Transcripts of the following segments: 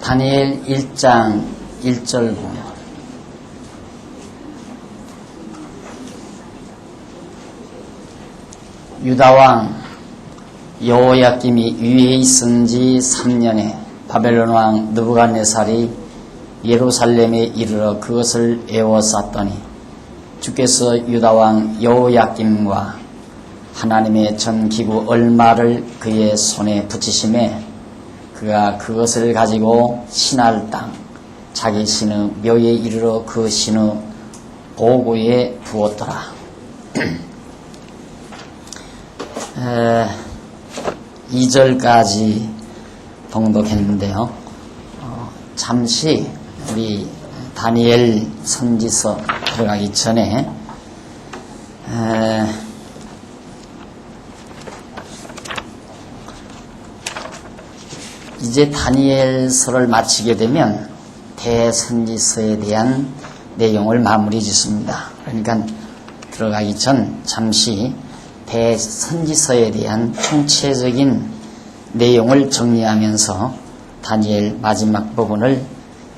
다니엘 1장 1절 보면 유다왕 여호야김이 위에 있은 지 3년에 바벨론 왕 느부갓네살이 예루살렘에 이르러 그것을 에워쌌더니 주께서 유다왕 여호야김과 하나님의 전기구 얼마를 그의 손에 붙이심에 그가 그것을 가지고 신할 땅 자기 신의 묘에 이르러 그 신의 보고에 두었더라. 2절까지 봉독했는데요. 잠시 우리 다니엘 선지서 들어가기 전에 이제 다니엘서를 마치게 되면 대선지서에 대한 내용을 마무리 짓습니다. 그러니까 들어가기 전 잠시 대선지서에 대한 총체적인 내용을 정리하면서 다니엘 마지막 부분을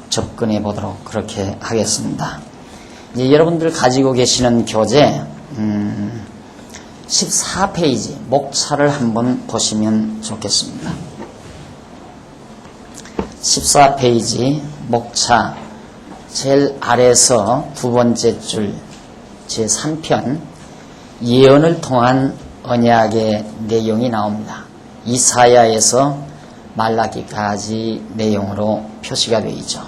접근해 보도록 그렇게 하겠습니다. 이제 여러분들 가지고 계시는 교재 14페이지 목차를 한번 보시면 좋겠습니다. 14페이지 목차 제일 아래에서 두 번째 줄 제3편 예언을 통한 언약의 내용이 나옵니다. 이사야에서 말라기까지 내용으로 표시가 되어 있죠.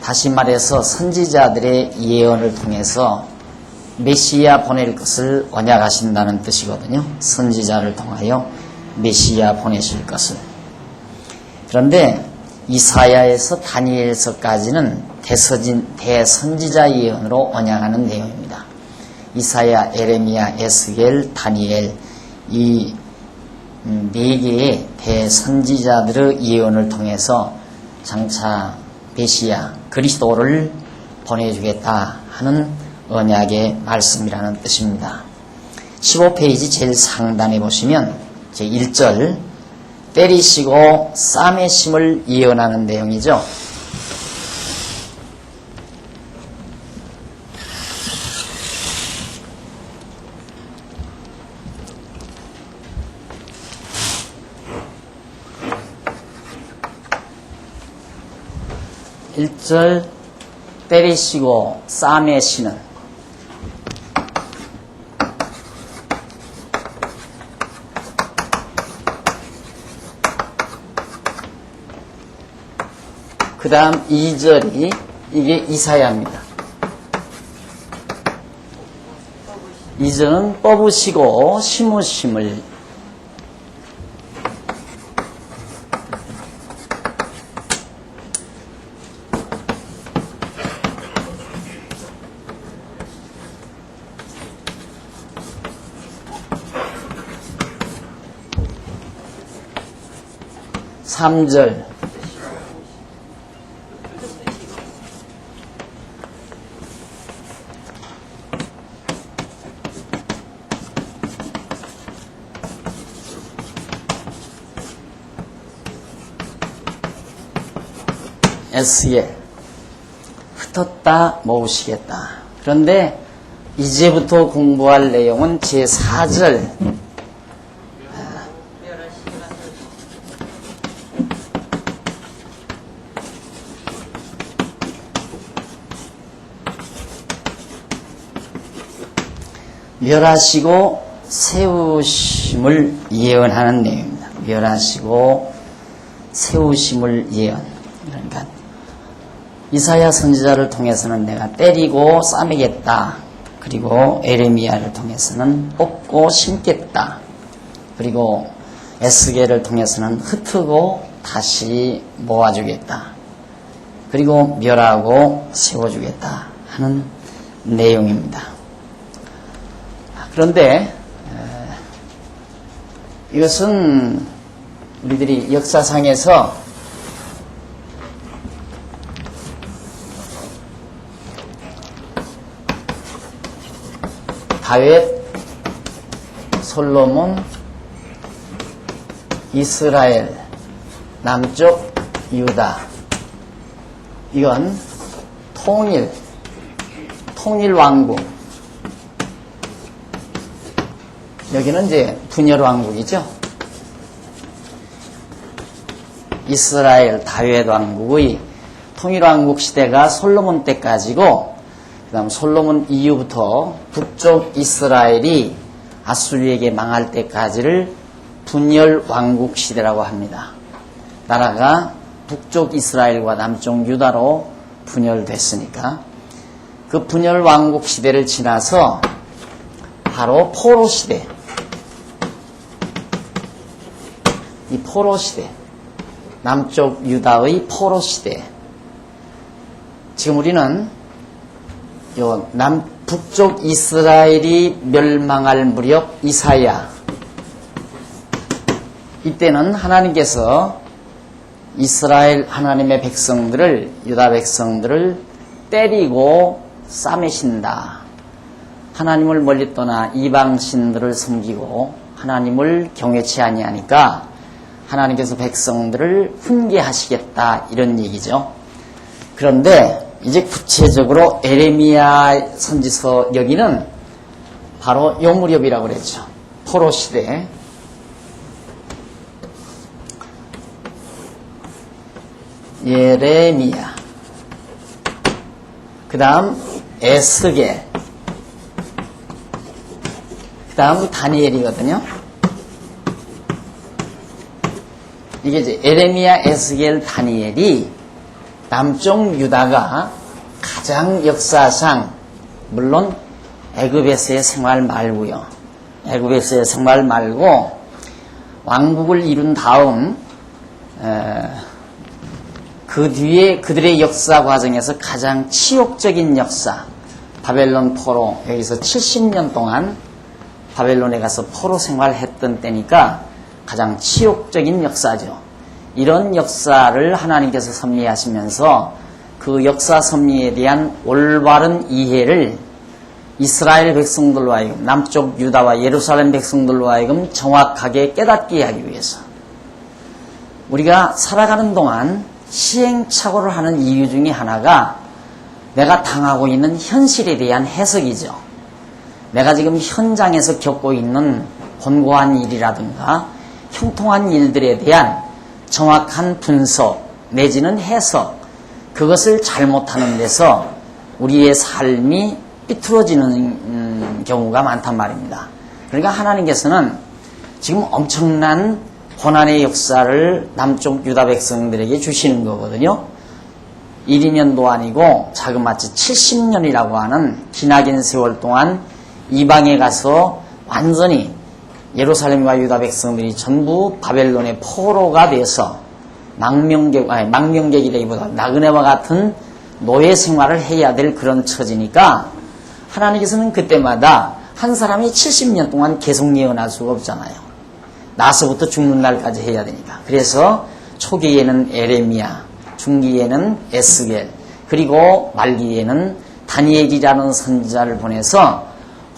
다시 말해서 선지자들의 예언을 통해서 메시아 보낼 것을 언약하신다는 뜻이거든요. 선지자를 통하여 메시아 보내실 것을. 그런데 이사야에서 다니엘서까지는 대선지자 예언으로 언약하는 내용입니다. 이사야, 에레미야, 에스겔, 다니엘 이 네 개의 대선지자들의 예언을 통해서 장차 메시아 그리스도를 보내주겠다 하는 언약의 말씀이라는 뜻입니다. 15페이지 제일 상단에 보시면 제1절 때리시고 싸매심을 예언하는 내용이죠. 일절 때리시고 싸매시는 그 다음 2절이 이게 이사야입니다. 2절은 뽑으시고 심으심을 삼절 에스겔 흩었다 모으시겠다. 그런데 이제부터 공부할 내용은 제4절 멸하시고 세우심을 예언하는 내용입니다. 멸하시고 세우심을 예언. 그러니까 이사야 선지자를 통해서는 내가 때리고 싸매겠다. 그리고 에레미야를 통해서는 뽑고 심겠다. 그리고 에스겔을 통해서는 흩트고 다시 모아주겠다. 그리고 멸하고 세워주겠다 하는 내용입니다. 그런데 이것은 우리들이 역사상에서 다윗 솔로몬, 이스라엘, 남쪽 유다. 이건 통일왕국. 여기는 이제 분열왕국이죠. 이스라엘 다윗 왕국의 통일왕국 시대가 솔로몬 때까지고, 그 다음 솔로몬 이후부터 북쪽 이스라엘이 아수르에게 망할 때까지를 분열왕국 시대라고 합니다. 나라가 북쪽 이스라엘과 남쪽 유다로 분열됐으니까 그 분열왕국 시대를 지나서 바로 포로 시대, 이 포로 시대, 남쪽 유다의 포로 시대. 지금 우리는 요 북쪽 이스라엘이 멸망할 무렵 이사야, 이때는 하나님께서 이스라엘 하나님의 백성들을, 유다 백성들을 때리고 싸매신다. 하나님을 멀리 떠나 이방신들을 섬기고 하나님을 경외치 아니하니까 하나님께서 백성들을 훈계하시겠다, 이런 얘기죠. 그런데 이제 구체적으로 에레미야 선지서 여기는 바로 요 무렵이라고 그랬죠. 포로 시대. 예레미야, 그 다음 에스겔, 그 다음 다니엘이거든요. 이게 이제 에레미야, 에스겔, 다니엘이 남쪽 유다가 가장 역사상, 물론 애굽에서의 생활 말고요, 애굽에서의 생활 말고 왕국을 이룬 다음 그 뒤에 그들의 역사 과정에서 가장 치욕적인 역사, 바벨론 포로, 여기서 70년 동안 바벨론에 가서 포로 생활했던 때니까 가장 치욕적인 역사죠. 이런 역사를 하나님께서 섭리하시면서 그 역사 섭리에 대한 올바른 이해를 이스라엘 백성들로 하여금, 남쪽 유다와 예루살렘 백성들로 하여금 정확하게 깨닫게 하기 위해서, 우리가 살아가는 동안 시행착오를 하는 이유 중에 하나가 내가 당하고 있는 현실에 대한 해석이죠. 내가 지금 현장에서 겪고 있는 곤고한 일이라든가 형통한 일들에 대한 정확한 분석 내지는 해석, 그것을 잘못하는 데서 우리의 삶이 삐뚤어지는 경우가 많단 말입니다. 그러니까 하나님께서는 지금 엄청난 고난의 역사를 남쪽 유다 백성들에게 주시는 거거든요. 1~2년도 아니고 자그마치 70년이라고 하는 기나긴 세월 동안 이방에 가서 완전히 예루살렘과 유다 백성들이 전부 바벨론의 포로가 돼서 망명객이라기보다 나그네와 같은 노예 생활을 해야 될 그런 처지니까 하나님께서는 그때마다 한 사람이 70년 동안 계속 예언할 수가 없잖아요. 나서부터 죽는 날까지 해야 되니까. 그래서 초기에는 에레미야, 중기에는 에스겔, 그리고 말기에는 다니엘이라는 선지자를 보내서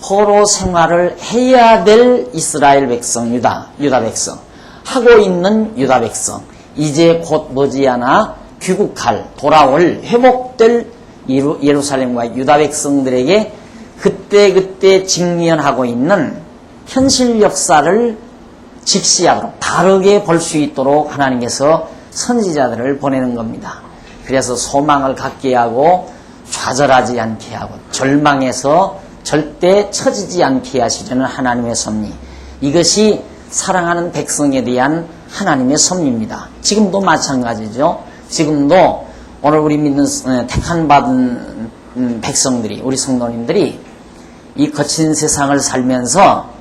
포로 생활을 해야 될 이스라엘 백성, 유다 백성, 하고 있는 유다 백성, 이제 곧 머지않아 귀국할, 돌아올, 회복될 예루살렘과 유다 백성들에게 그때 직면하고 있는 현실 역사를 직시하도록 다르게 볼 수 있도록 하나님께서 선지자들을 보내는 겁니다. 그래서 소망을 갖게 하고 좌절하지 않게 하고 절망해서 절대 처지지 않게 하시려는 하나님의 섭리, 이것이 사랑하는 백성에 대한 하나님의 섭리입니다. 지금도 마찬가지죠. 지금도 오늘 우리 믿는 택한 받은 백성들이, 우리 성도님들이 이 거친 세상을 살면서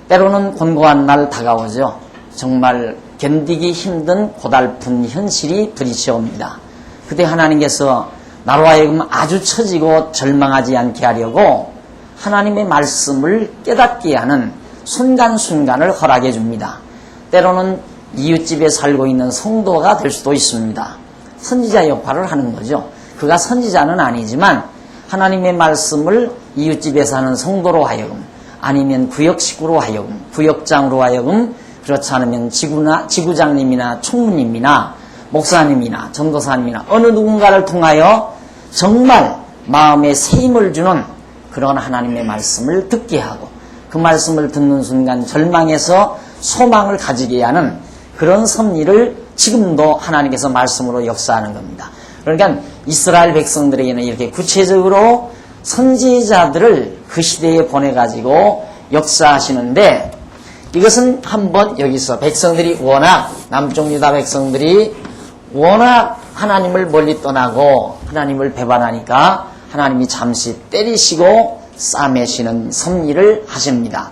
때로는 곤고한 날 다가오죠. 정말 견디기 힘든 고달픈 현실이 부딪혀옵니다. 그때 하나님께서 나로 하여금 아주 처지고 절망하지 않게 하려고 하나님의 말씀을 깨닫게 하는 순간순간을 허락해 줍니다. 때로는 이웃집에 살고 있는 성도가 될 수도 있습니다. 선지자 역할을 하는 거죠. 그가 선지자는 아니지만 하나님의 말씀을 이웃집에 사는 성도로 하여금 아니면 구역식으로 하여금, 구역장으로 하여금, 그렇지 않으면 지구장님이나 총무님이나 목사님이나 전도사님이나 어느 누군가를 통하여 정말 마음에 세임을 주는 그런 하나님의 말씀을 듣게 하고, 그 말씀을 듣는 순간 절망에서 소망을 가지게 하는 그런 섭리를 지금도 하나님께서 말씀으로 역사하는 겁니다. 그러니까 이스라엘 백성들에게는 이렇게 구체적으로 선지자들을 그 시대에 보내가지고 역사하시는데, 이것은 한번 여기서 백성들이 워낙, 남쪽 유다 백성들이 워낙 하나님을 멀리 떠나고 하나님을 배반하니까 하나님이 잠시 때리시고 싸매시는 섭리를 하십니다.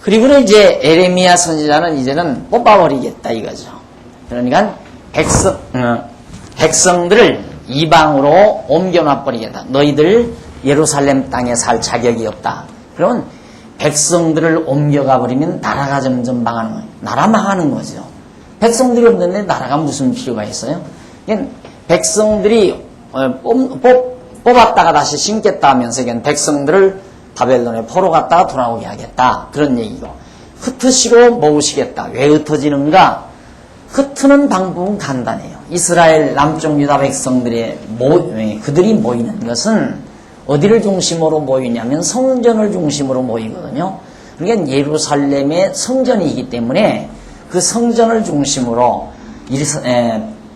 그리고는 이제 에레미야 선지자는 이제는 뽑아버리겠다 이거죠. 그러니까 백성들을 이방으로 옮겨놔버리겠다. 너희들 예루살렘 땅에 살 자격이 없다. 그러면 백성들을 옮겨가 버리면 나라가 점점 망하는 거예요. 나라 망하는 거죠. 백성들이 없는데 나라가 무슨 필요가 있어요? 백성들이 뽑았다가 다시 심겠다 하면서 백성들을 바벨론에 포로 갔다가 돌아오게 하겠다. 그런 얘기고, 흩으시고 모으시겠다. 왜 흩어지는가? 흩트는 방법은 간단해요. 이스라엘 남쪽 유다 백성들의 그들이 모이는 것은 어디를 중심으로 모이냐면 성전을 중심으로 모이거든요. 그러니까 예루살렘의 성전이기 때문에 그 성전을 중심으로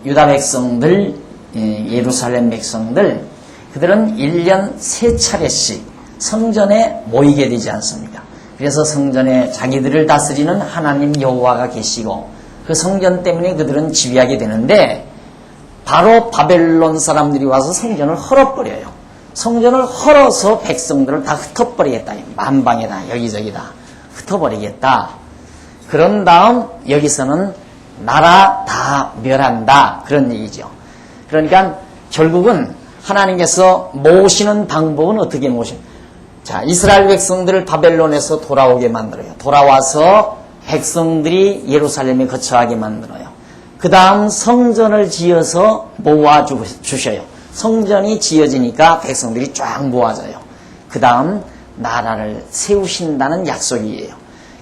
유다 백성들, 예루살렘 백성들, 그들은 1년 3차례씩 성전에 모이게 되지 않습니까? 그래서 성전에 자기들을 다스리는 하나님 여호와가 계시고 그 성전 때문에 그들은 지휘하게 되는데, 바로 바벨론 사람들이 와서 성전을 헐어버려요. 성전을 헐어서 백성들을 다 흩어버리겠다. 만방에다 여기저기다 흩어버리겠다. 그런 다음 여기서는 나라 다 멸한다. 그런 얘기죠. 그러니까 결국은 하나님께서 모으시는 방법은 어떻게 모십니까? 자, 이스라엘 백성들을 바벨론에서 돌아오게 만들어요. 돌아와서 백성들이 예루살렘에 거처하게 만들어요. 그 다음 성전을 지어서 모아주셔요. 성전이 지어지니까 백성들이 쫙 모아져요. 그 다음 나라를 세우신다는 약속이에요.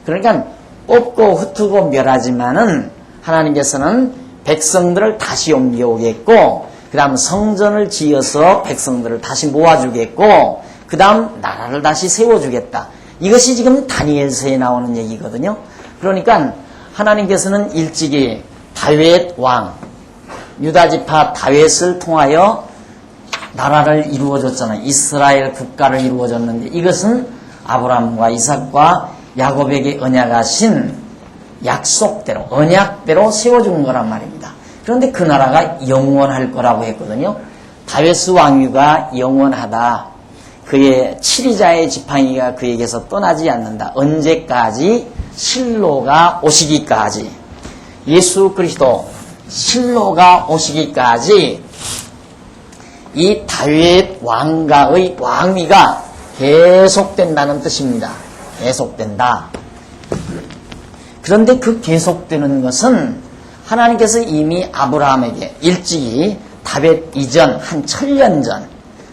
그러니까 뽑고 흩트고 멸하지만은 하나님께서는 백성들을 다시 옮겨오겠고, 그 다음 성전을 지어서 백성들을 다시 모아주겠고, 그 다음 나라를 다시 세워주겠다. 이것이 지금 다니엘서에 나오는 얘기거든요. 그러니까 하나님께서는 일찍이 다윗 왕, 유다지파 다윗을 통하여 나라를 이루어줬잖아요. 이스라엘 국가를 이루어줬는데, 이것은 아브라함과 이삭과 야곱에게 언약하신 약속대로, 언약대로 세워준 거란 말입니다. 그런데 그 나라가 영원할 거라고 했거든요. 다윗 왕위가 영원하다. 그의 7위자의 지팡이가 그에게서 떠나지 않는다. 언제까지? 실로가 오시기까지. 예수 그리스도 실로가 오시기까지 이 다윗 왕가의 왕위가 계속된다는 뜻입니다. 계속된다. 그런데 그 계속되는 것은 하나님께서 이미 아브라함에게 일찍이 다윗 이전 한 1000년 전,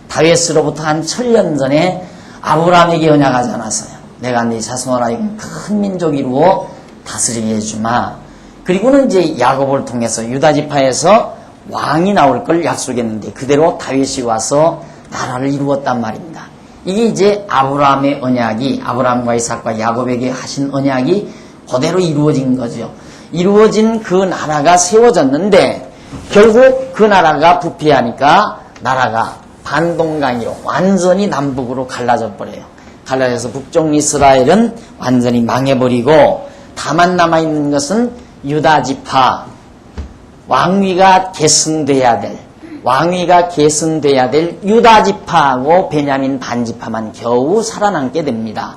다윗으로부터 한 1000년 전에 아브라함에게 언약하지 않았어요. 내가 네 자손을 하여금 큰 민족 이루어 다스리게 해주마. 그리고는 이제 야곱을 통해서 유다지파에서 왕이 나올 걸 약속했는데 그대로 다윗이 와서 나라를 이루었단 말입니다. 이게 이제 아브라함의 언약이, 아브라함과 이삭과 야곱에게 하신 언약이 그대로 이루어진 거죠. 이루어진 그 나라가 세워졌는데 결국 그 나라가 부패하니까 나라가 반동강이로 완전히 남북으로 갈라져 버려요. 갈라져서 북쪽 이스라엘은 완전히 망해버리고 다만 남아있는 것은 유다지파, 왕위가 계승돼야 될 유다지파하고 베냐민 반지파만 겨우 살아남게 됩니다.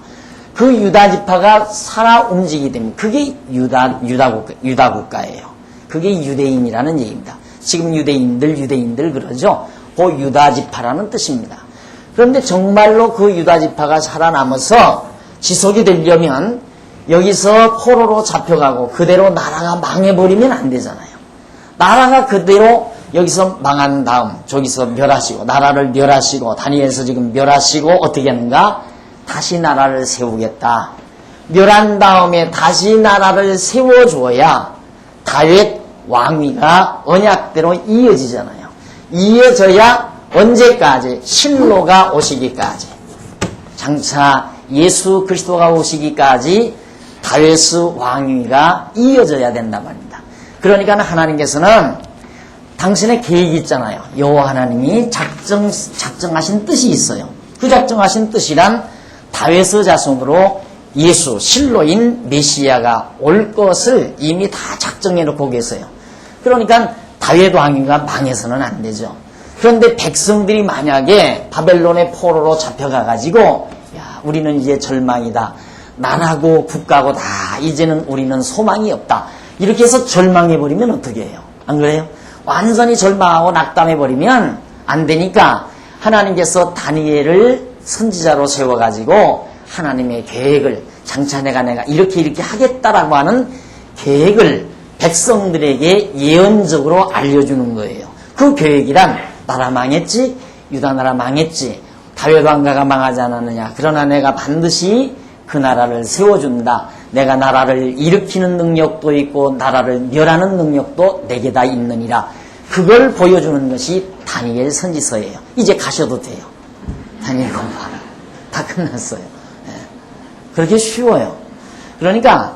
그 유다지파가 살아 움직이게 됩니다. 그게 유다 국가예요. 그게 유대인이라는 얘기입니다. 지금 유대인들 그러죠. 그 유다지파라는 뜻입니다. 그런데 정말로 그 유다지파가 살아남아서 지속이 되려면 여기서 포로로 잡혀가고 그대로 나라가 망해버리면 안 되잖아요. 나라가 그대로 여기서 망한 다음 저기서 멸하시고 나라를 멸하시고 다니엘서 지금 멸하시고 어떻게 하는가? 다시 나라를 세우겠다. 멸한 다음에 다시 나라를 세워줘야 다윗 왕위가 언약대로 이어지잖아요. 이어져야 언제까지? 실로가 오시기까지. 장차 예수 그리스도가 오시기까지 다윗의 왕위가 이어져야 된단 말입니다. 그러니까 하나님께서는 당신의 계획이 있잖아요. 여호와 하나님이 작정하신 뜻이 있어요. 그 작정하신 뜻이란 다윗의 자손으로 예수, 실로인 메시아가 올 것을 이미 다 작정해 놓고 계세요. 그러니까 다윗 왕위가 망해서는 안 되죠. 그런데 백성들이 만약에 바벨론의 포로로 잡혀가가지고 야, 우리는 이제 절망이다. 나라고 국가고 다 이제는 우리는 소망이 없다. 이렇게 해서 절망해버리면 어떻게 해요? 안 그래요? 완전히 절망하고 낙담해버리면 안 되니까 하나님께서 다니엘을 선지자로 세워가지고 하나님의 계획을 장차 내가 이렇게 하겠다라고 하는 계획을 백성들에게 예언적으로 알려주는 거예요. 그 계획이란 나라 망했지, 유다 나라 망했지, 다윗 왕가가 망하지 않았느냐. 그러나 내가 반드시 그 나라를 세워준다. 내가 나라를 일으키는 능력도 있고 나라를 멸하는 능력도 내게 다 있느니라. 그걸 보여주는 것이 다니엘 선지서예요. 이제 가셔도 돼요. 다니엘 공부하라. 다 끝났어요. 네. 그렇게 쉬워요. 그러니까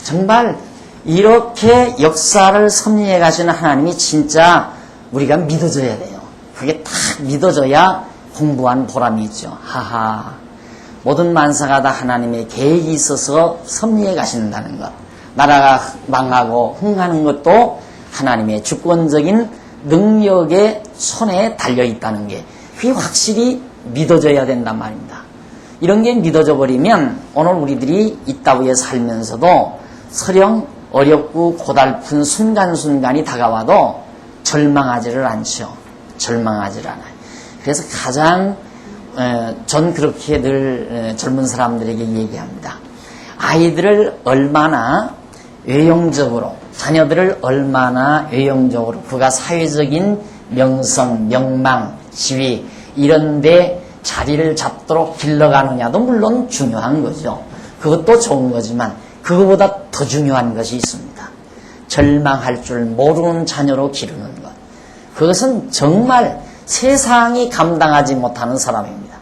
정말 이렇게 역사를 섭리해 가시는 하나님이 진짜 우리가 믿어져야 돼요. 그게 딱 믿어져야 공부한 보람이 있죠. 하하. 모든 만사가 다 하나님의 계획이 있어서 섭리해 가신다는 것. 나라가 망하고 흥하는 것도 하나님의 주권적인 능력의 손에 달려있다는 게 그게 확실히 믿어져야 된단 말입니다. 이런 게 믿어져 버리면 오늘 우리들이 이 따위에 살면서도 설령 어렵고 고달픈 순간순간이 다가와도 절망하지를 않죠. 절망하지를 않아요. 그래서 가장 전 그렇게 늘 젊은 사람들에게 얘기합니다. 아이들을 얼마나 외형적으로, 자녀들을 얼마나 외형적으로 그가 사회적인 명성, 명망, 지위 이런 데 자리를 잡도록 길러가느냐도 물론 중요한 거죠. 그것도 좋은 거지만 그거보다 더 중요한 것이 있습니다. 절망할 줄 모르는 자녀로 기르는 것. 그것은 정말 세상이 감당하지 못하는 사람입니다.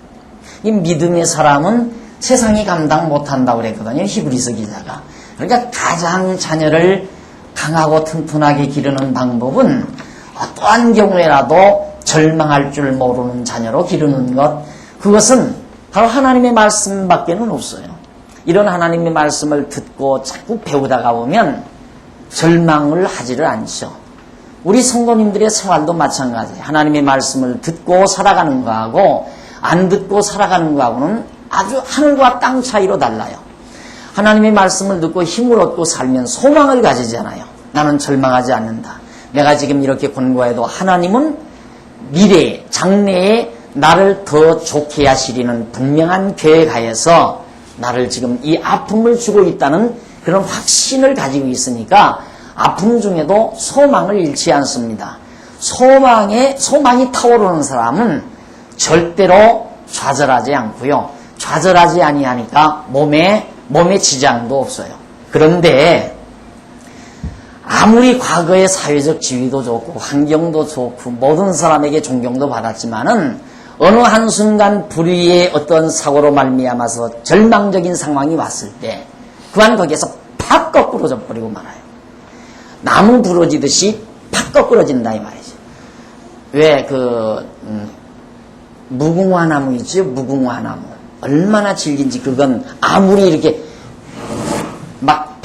이 믿음의 사람은 세상이 감당 못한다고 그랬거든요. 히브리서 기자가. 그러니까 가장 자녀를 강하고 튼튼하게 기르는 방법은 어떠한 경우에라도 절망할 줄 모르는 자녀로 기르는 것. 그것은 바로 하나님의 말씀밖에는 없어요. 이런 하나님의 말씀을 듣고 자꾸 배우다가 보면 절망을 하지를 않죠. 우리 성도님들의 생활도 마찬가지예요. 하나님의 말씀을 듣고 살아가는 거하고 안 듣고 살아가는 거하고는 아주 하늘과 땅 차이로 달라요. 하나님의 말씀을 듣고 힘을 얻고 살면 소망을 가지잖아요. 나는 절망하지 않는다. 내가 지금 이렇게 권고해도 하나님은 미래에, 장래에 나를 더 좋게 하시리는 분명한 계획하에서 나를 지금 이 아픔을 주고 있다는 그런 확신을 가지고 있으니까 아픔 중에도 소망을 잃지 않습니다. 소망이 타오르는 사람은 절대로 좌절하지 않고요. 좌절하지 아니하니까 몸에 지장도 없어요. 그런데 아무리 과거의 사회적 지위도 좋고 환경도 좋고 모든 사람에게 존경도 받았지만은 어느 한순간 불의의 어떤 사고로 말미암아서 절망적인 상황이 왔을 때 그만 거기에서 팍 거꾸러져 버리고 말아요. 나무 부러지듯이 팍 거꾸러진다 이 말이죠. 왜 무궁화나무 있죠? 무궁화나무. 얼마나 질긴지 그건 아무리 이렇게 막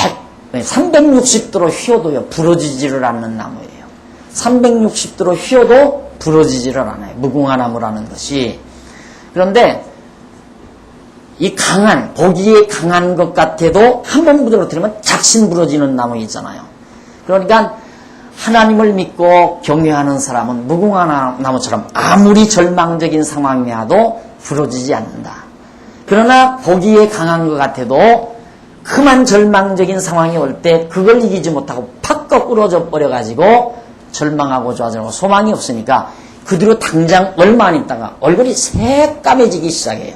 360도로 휘어도요 부러지지를 않는 나무예요. 360도로 휘어도 부러지지를 않아요. 무궁화나무라는 것이. 그런데 이 보기에 강한 것 같아도 한 번 부러뜨리면 작신 부러지는 나무 있잖아요. 그러니까 하나님을 믿고 경외하는 사람은 무궁화나무처럼 아무리 절망적인 상황이 와도 부러지지 않는다. 그러나 보기에 강한 것 같아도 그만 절망적인 상황이 올 때 그걸 이기지 못하고 팍 거꾸러져 버려가지고 절망하고 좌절하고 소망이 없으니까 그 뒤로 당장 얼마 안 있다가 얼굴이 새까매지기 시작해요.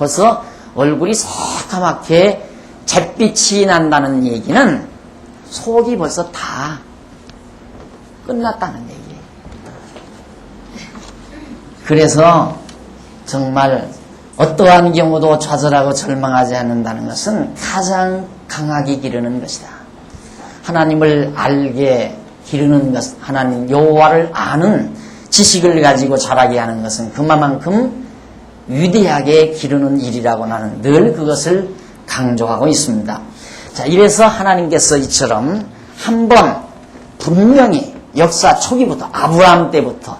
벌써 얼굴이 새까맣게 잿빛이 난다는 얘기는 속이 벌써 다 끝났다는 얘기예요. 그래서 정말 어떠한 경우도 좌절하고 절망하지 않는다는 것은 가장 강하게 기르는 것이다. 하나님을 알게 기르는 것, 하나님 여호와를 아는 지식을 가지고 자라게 하는 것은 그만큼 위대하게 기르는 일이라고 나는 늘 그것을 강조하고 있습니다. 자, 이래서 하나님께서 이처럼 한번 분명히 역사 초기부터 아브라함 때부터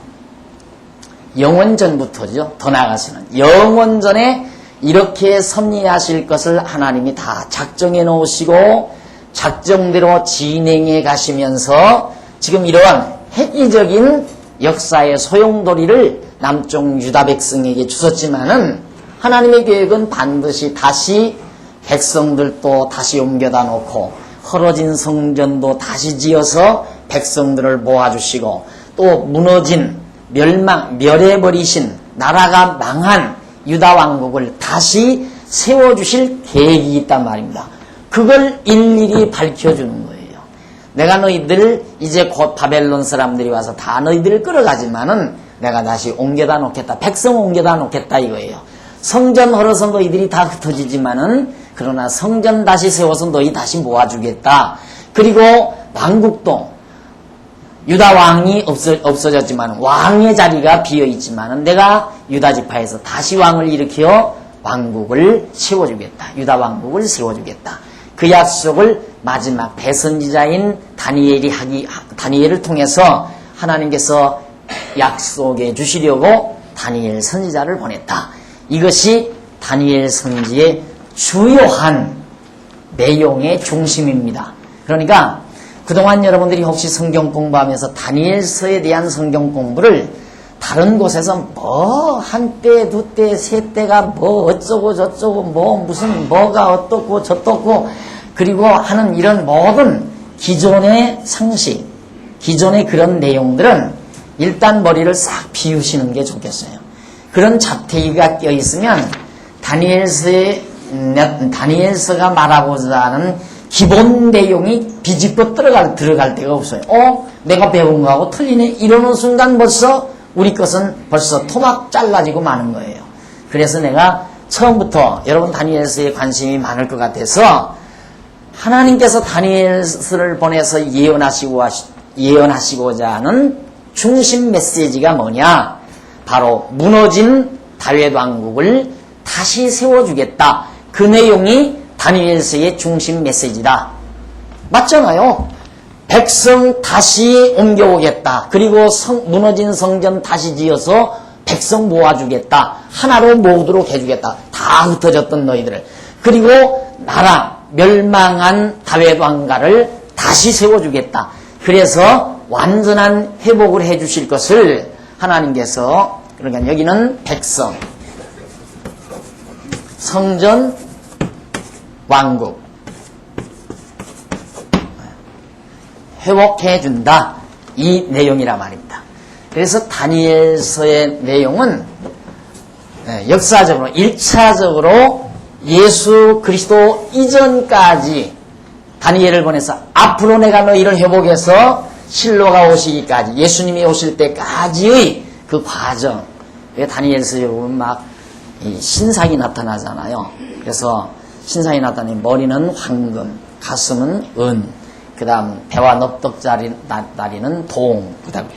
영원전부터죠. 더 나아가서는 영원전에 이렇게 섭리하실 것을 하나님이 다 작정해 놓으시고 작정대로 진행해 가시면서 지금 이러한 획기적인 역사의 소용돌이를 남쪽 유다 백성에게 주셨지만은 하나님의 계획은 반드시 다시 백성들도 다시 옮겨다 놓고 헐어진 성전도 다시 지어서 백성들을 모아주시고 또 무너진 멸해버리신 나라가 망한 유다 왕국을 다시 세워주실 계획이 있단 말입니다. 그걸 일일이 밝혀주는 거예요. 내가 너희들 이제 곧 바벨론 사람들이 와서 다 너희들을 끌어가지만은 내가 다시 옮겨다 놓겠다. 백성 옮겨다 놓겠다 이거예요. 성전 헐어서 너희들이 다 흩어지지만은 그러나 성전 다시 세워서 너희 다시 모아주겠다. 그리고 왕국도 유다 왕이 없어졌지만 왕의 자리가 비어있지만 내가 유다 지파에서 다시 왕을 일으켜 왕국을 세워주겠다. 유다 왕국을 세워주겠다. 그 약속을 마지막 대선지자인 다니엘을 통해서 하나님께서 약속해 주시려고 다니엘 선지자를 보냈다. 이것이 다니엘 선지의 주요한 내용의 중심입니다. 그러니까 그동안 여러분들이 혹시 성경 공부하면서 다니엘서에 대한 성경 공부를 다른 곳에서 뭐 한 때, 두 때, 세 때가 뭐 어쩌고 저쩌고 뭐 무슨 뭐가 어떻고 저떻고 그리고 하는 이런 모든 기존의 상식, 기존의 그런 내용들은 일단 머리를 싹 비우시는 게 좋겠어요. 그런 잡태기가 껴있으면 다니엘서가 말하고자 하는 기본 내용이 비집고 들어갈 데가 없어요. 내가 배운 거하고 틀리네. 이러는 순간 벌써 우리 것은 벌써 토막 잘라지고 마는 거예요. 그래서 내가 처음부터 여러분 다니엘서에 관심이 많을 것 같아서 하나님께서 다니엘서를 보내서 예언하시고자 하는 중심 메시지가 뭐냐? 바로 무너진 다윗 왕국을 다시 세워주겠다. 그 내용이 다니엘서의 중심 메시지다. 맞잖아요. 백성 다시 옮겨오겠다. 그리고 무너진 성전 다시 지어서 백성 모아주겠다. 하나로 모으도록 해주겠다. 다 흩어졌던 너희들을. 그리고 나라 멸망한 다윗 왕가를 다시 세워주겠다. 그래서 완전한 회복을 해주실 것을 하나님께서 그러니까 여기는 백성, 성전, 왕국 회복해준다. 이 내용이라 말입니다. 그래서 다니엘서의 내용은 역사적으로 1차적으로 예수 그리스도 이전까지 다니엘을 보내서 앞으로 내가 너희를 회복해서 실로가 오시기까지 예수님이 오실 때까지의 그 과정. 다니엘서에 보면 막 신상이 나타나잖아요. 그래서 신상이 나타나니 머리는 황금, 가슴은 은, 그 다음 배와 넙떡다리는 동, 그 다음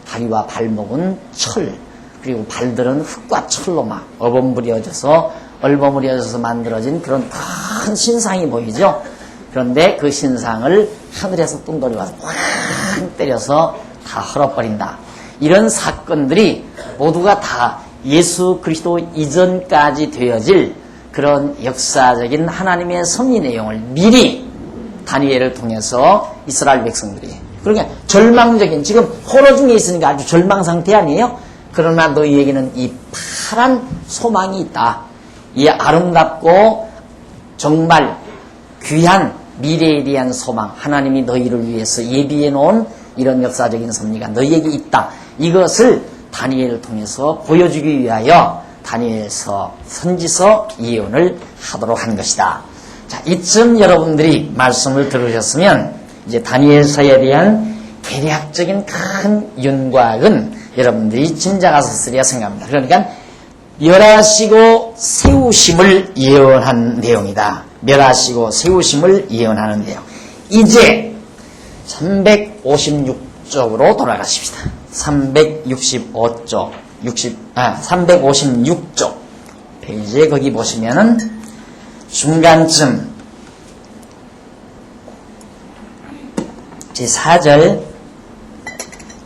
다리와 발목은 철, 그리고 발들은 흙과 철로 막 얼버무려져서 만들어진 그런 큰 신상이 보이죠. 그런데 그 신상을 하늘에서 뚱돌이 와서 꽝 때려서 다 헐어버린다. 이런 사건들이 모두가 다 예수 그리스도 이전까지 되어질 그런 역사적인 하나님의 섭리 내용을 미리 다니엘을 통해서 이스라엘 백성들이 그러니까 절망적인 지금 호러 중에 있으니까 아주 절망 상태 아니에요? 그러나 너희에게는 이 파란 소망이 있다. 이 아름답고 정말 귀한 미래에 대한 소망, 하나님이 너희를 위해서 예비해 놓은 이런 역사적인 섭리가 너희에게 있다. 이것을 다니엘을 통해서 보여주기 위하여 다니엘서, 선지서 예언을 하도록 한 것이다. 자, 이쯤 여러분들이 말씀을 들으셨으면 이제 다니엘서에 대한 대략적인 큰 윤곽은 여러분들이 짐작하셨으리라 생각합니다. 그러니까 멸하시고 세우심을 예언한 내용이다. 멸하시고 세우심을 예언하는 내용. 이제 356쪽으로 돌아가십시다. 356쪽 페이지에 거기 보시면은 중간쯤 제4절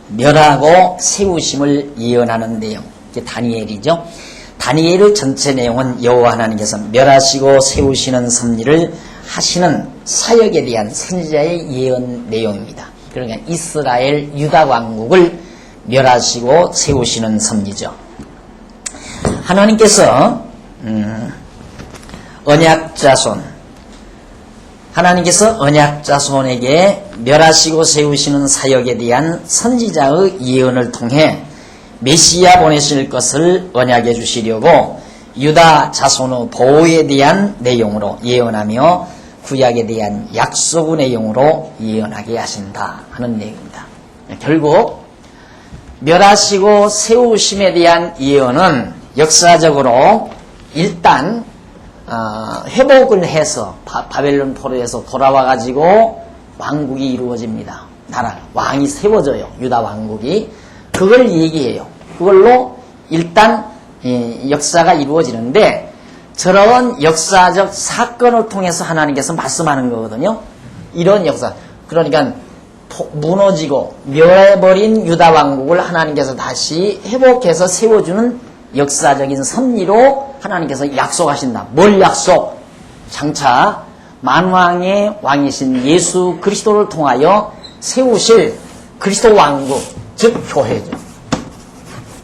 멸하고 세우심을 예언하는 내용. 이게 다니엘이죠. 다니엘의 전체 내용은 여호와 하나님께서 멸하시고 세우시는 섭리를 하시는 사역에 대한 선지자의 예언 내용입니다. 그러니까 이스라엘 유다 왕국을 멸하시고 세우시는 섭리죠. 하나님께서 하나님께서 언약 자손에게 멸하시고 세우시는 사역에 대한 선지자의 예언을 통해 메시아 보내실 것을 언약해 주시려고 유다 자손의 보호에 대한 내용으로 예언하며 구약에 대한 약속의 내용으로 예언하게 하신다 하는 내용입니다. 결국 멸하시고 세우심에 대한 예언은 역사적으로 일단 회복을 해서 바벨론 포로에서 돌아와 가지고 왕국이 이루어집니다. 나라 왕이 세워져요. 유다 왕국이. 그걸 얘기해요. 그걸로 일단 역사가 이루어지는데 저런 역사적 사건을 통해서 하나님께서 말씀하는 거거든요. 이런 역사. 그러니까 무너지고 멸해버린 유다 왕국을 하나님께서 다시 회복해서 세워주는 역사적인 섭리로 하나님께서 약속하신다. 뭘 약속? 장차 만왕의 왕이신 예수 그리스도를 통하여 세우실 그리스도 왕국, 즉 교회죠.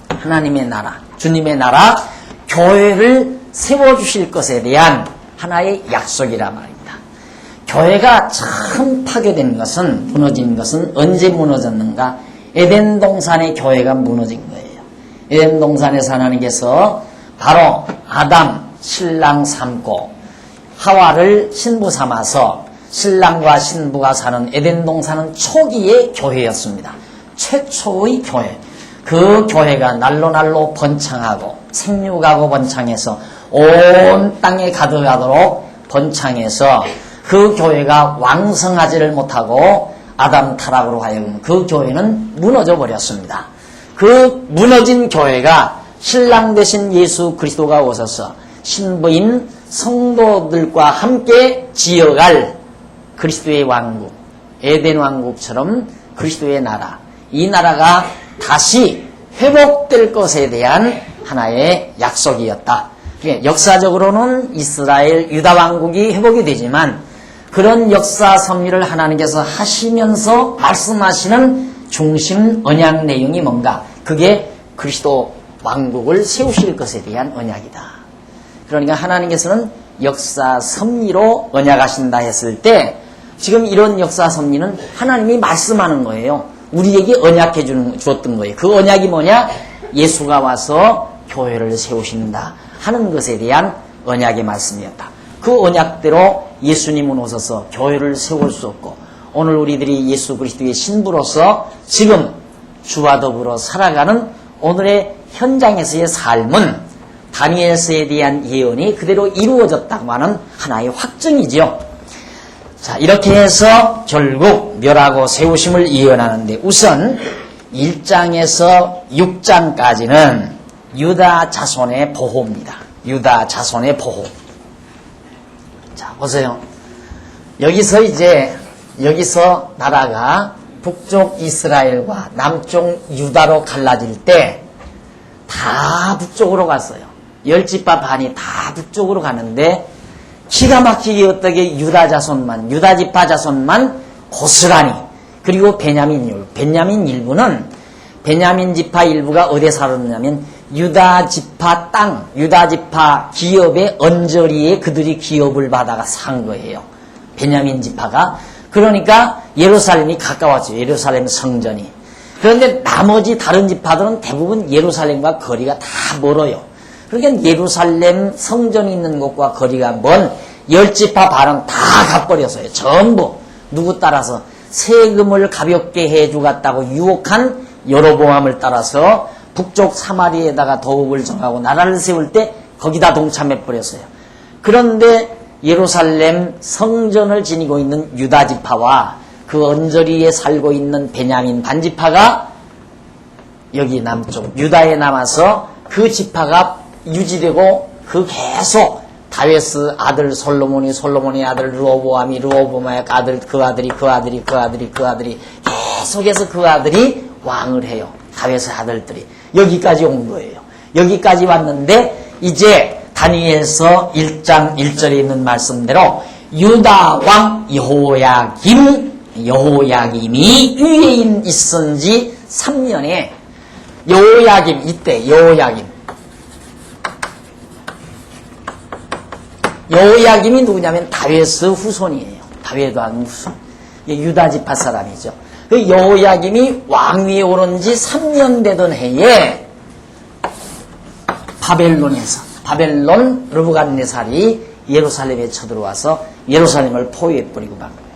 하나님의 나라, 주님의 나라, 교회를 세워주실 것에 대한 하나의 약속이라 말입니다. 교회가 처음 파괴된 것은, 무너진 것은 언제 무너졌는가? 에덴 동산의 교회가 무너진 거예요. 에덴 동산에서 하나님께서 바로 아담 신랑 삼고 하와를 신부 삼아서 신랑과 신부가 사는 에덴 동산은 초기의 교회였습니다. 최초의 교회. 그 교회가 날로 번창하고 생육하고 번창해서 온 땅에 가득하도록 번창해서 그 교회가 왕성하지를 못하고 아담 타락으로 하여금 그 교회는 무너져 버렸습니다. 그 무너진 교회가 신랑 되신 예수 그리스도가 오셔서 신부인 성도들과 함께 지어갈 그리스도의 왕국, 에덴 왕국처럼 그리스도의 나라, 이 나라가 다시 회복될 것에 대한 하나의 약속이었다. 역사적으로는 이스라엘 유다 왕국이 회복이 되지만 그런 역사 섭리를 하나님께서 하시면서 말씀하시는 중심 언약 내용이 뭔가? 그게 그리스도 왕국을 세우실 것에 대한 언약이다. 그러니까 하나님께서는 역사 섭리로 언약하신다 했을 때 지금 이런 역사 섭리는 하나님이 말씀하는 거예요. 우리에게 언약해 주었던 거예요. 그 언약이 뭐냐? 예수가 와서 교회를 세우신다 하는 것에 대한 언약의 말씀이었다. 그 언약대로 예수님은 오셔서 교회를 세울 수 없고 오늘 우리들이 예수 그리스도의 신부로서 지금 주와 더불어 살아가는 오늘의 현장에서의 삶은 다니엘서에 대한 예언이 그대로 이루어졌다고 하는 하나의 확증이죠. 자, 이렇게 해서 결국 멸하고 세우심을 예언하는데 우선 1장에서 6장까지는 유다 자손의 보호입니다. 유다 자손의 보호. 자, 보세요. 여기서 나라가 북쪽 이스라엘과 남쪽 유다로 갈라질 때 다 북쪽으로 갔어요. 10지파 반이 다 북쪽으로 가는데 기가 막히게 어떻게 유다 지파 자손만 고스란히 그리고 베냐민 일부는 베냐민 지파 일부가 어디에 살았느냐면 유다 지파 땅, 유다 지파 기업의 언저리에 그들이 기업을 받아가 산 거예요. 베냐민 지파가. 그러니까 예루살렘이 가까웠죠. 예루살렘 성전이. 그런데 나머지 다른 지파들은 대부분 예루살렘과 거리가 다 멀어요. 그러니까 예루살렘 성전이 있는 곳과 거리가 먼 10지파 반은 다 가버렸어요. 전부. 누구 따라서? 세금을 가볍게 해주겠다고 유혹한 여로보암을 따라서 북쪽 사마리에다가 도읍을 정하고 나라를 세울 때 거기다 동참해버렸어요. 그런데 예루살렘 성전을 지니고 있는 유다지파와 그 언저리에 살고 있는 베냐민 반지파가 여기 남쪽 유다에 남아서 그 지파가 유지되고 그 계속 다윗의 아들 솔로몬의 아들 르호보암의 아들 그 아들이 계속해서 그 아들이 왕을 해요. 다윗의 아들들이 여기까지 온 거예요. 여기까지 왔는데 이제 다니엘서 1장 1절에 있는 말씀대로 유다 왕 여호야김이 위에 있은 지 3년에 여호야김이 누구냐면 다윗의 후손이에요. 다윗의 후손. 유다 지파 사람이죠. 그 여호야김이 왕위에 오른 지 3년 되던 해에 바벨론 르부갓네살이 예루살렘에 쳐들어와서 예루살렘을 포위해버리고 간 거예요.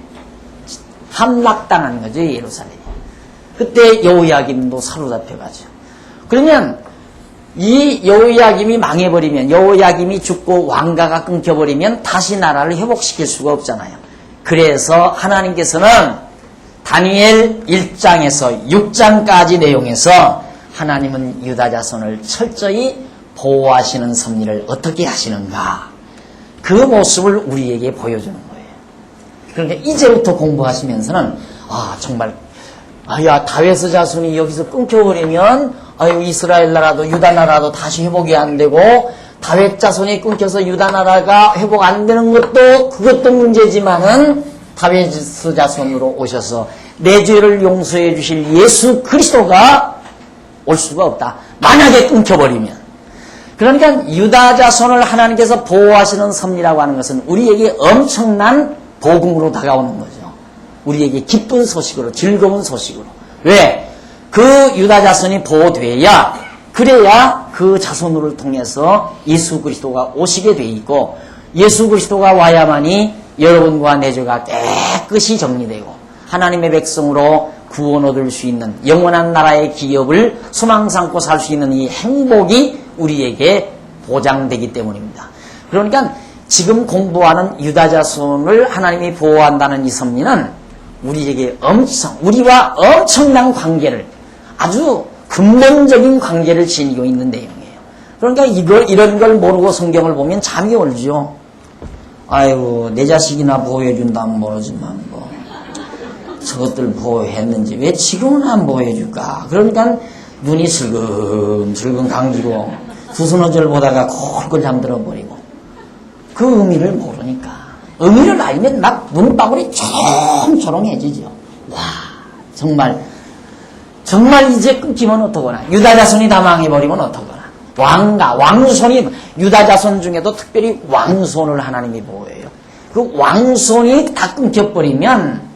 함락당한 거죠, 예루살렘이. 그때 여호야김도 사로잡혀가죠. 그러면 이 여호야김이 망해버리면, 여호야김이 죽고 왕가가 끊겨버리면 다시 나라를 회복시킬 수가 없잖아요. 그래서 하나님께서는 다니엘 1장에서 6장까지 내용에서 하나님은 유다 자손을 철저히 보호하시는 섭리를 어떻게 하시는가, 그 모습을 우리에게 보여주는 거예요. 그러니까 이제부터 공부하시면서는 정말 다윗의 자손이 여기서 끊겨버리면 이스라엘 나라도 유다 나라도 다시 회복이 안 되고, 다윗 자손이 끊겨서 유다 나라가 회복 안 되는 그것도 문제지만은 다윗의 자손으로 오셔서 내 죄를 용서해 주실 예수 그리스도가 올 수가 없다. 만약에 끊겨버리면. 그러니까 유다 자손을 하나님께서 보호하시는 섭리라고 하는 것은 우리에게 엄청난 복음으로 다가오는 거죠. 우리에게 기쁜 소식으로, 즐거운 소식으로. 왜? 그 유다 자손이 보호돼야, 그래야 그 자손을 통해서 예수 그리스도가 오시게 돼 있고, 예수 그리스도가 와야만이 여러분과 내 죄가 깨끗이 정리되고 하나님의 백성으로 구원 얻을 수 있는 영원한 나라의 기업을 소망 삼고 살 수 있는 이 행복이 우리에게 보장되기 때문입니다. 그러니까 지금 공부하는 유다 자손을 하나님이 보호한다는 이 섭리는 우리와 엄청난 관계를, 아주 근본적인 관계를 지니고 있는 내용이에요. 그러니까 이런 걸 모르고 성경을 보면 잠이 올죠. 아이고, 내 자식이나 보호해준다면 모르지만 저것들 보호했는지 왜 지금은 안 보호해줄까. 그러니까 눈이 슬금슬금 감기고 두 서너절 보다가 콜콜 잠들어버리고, 그 의미를 모르니까. 의미를 알면 막 눈방울이 초롱초롱해지죠. 와, 정말 이제 끊기면 어떡하나. 유다 자손이 다 망해버리면 어떡하나. 왕손이, 유다 자손 중에도 특별히 왕손을 하나님이 보호해요. 그 왕손이 다 끊겨버리면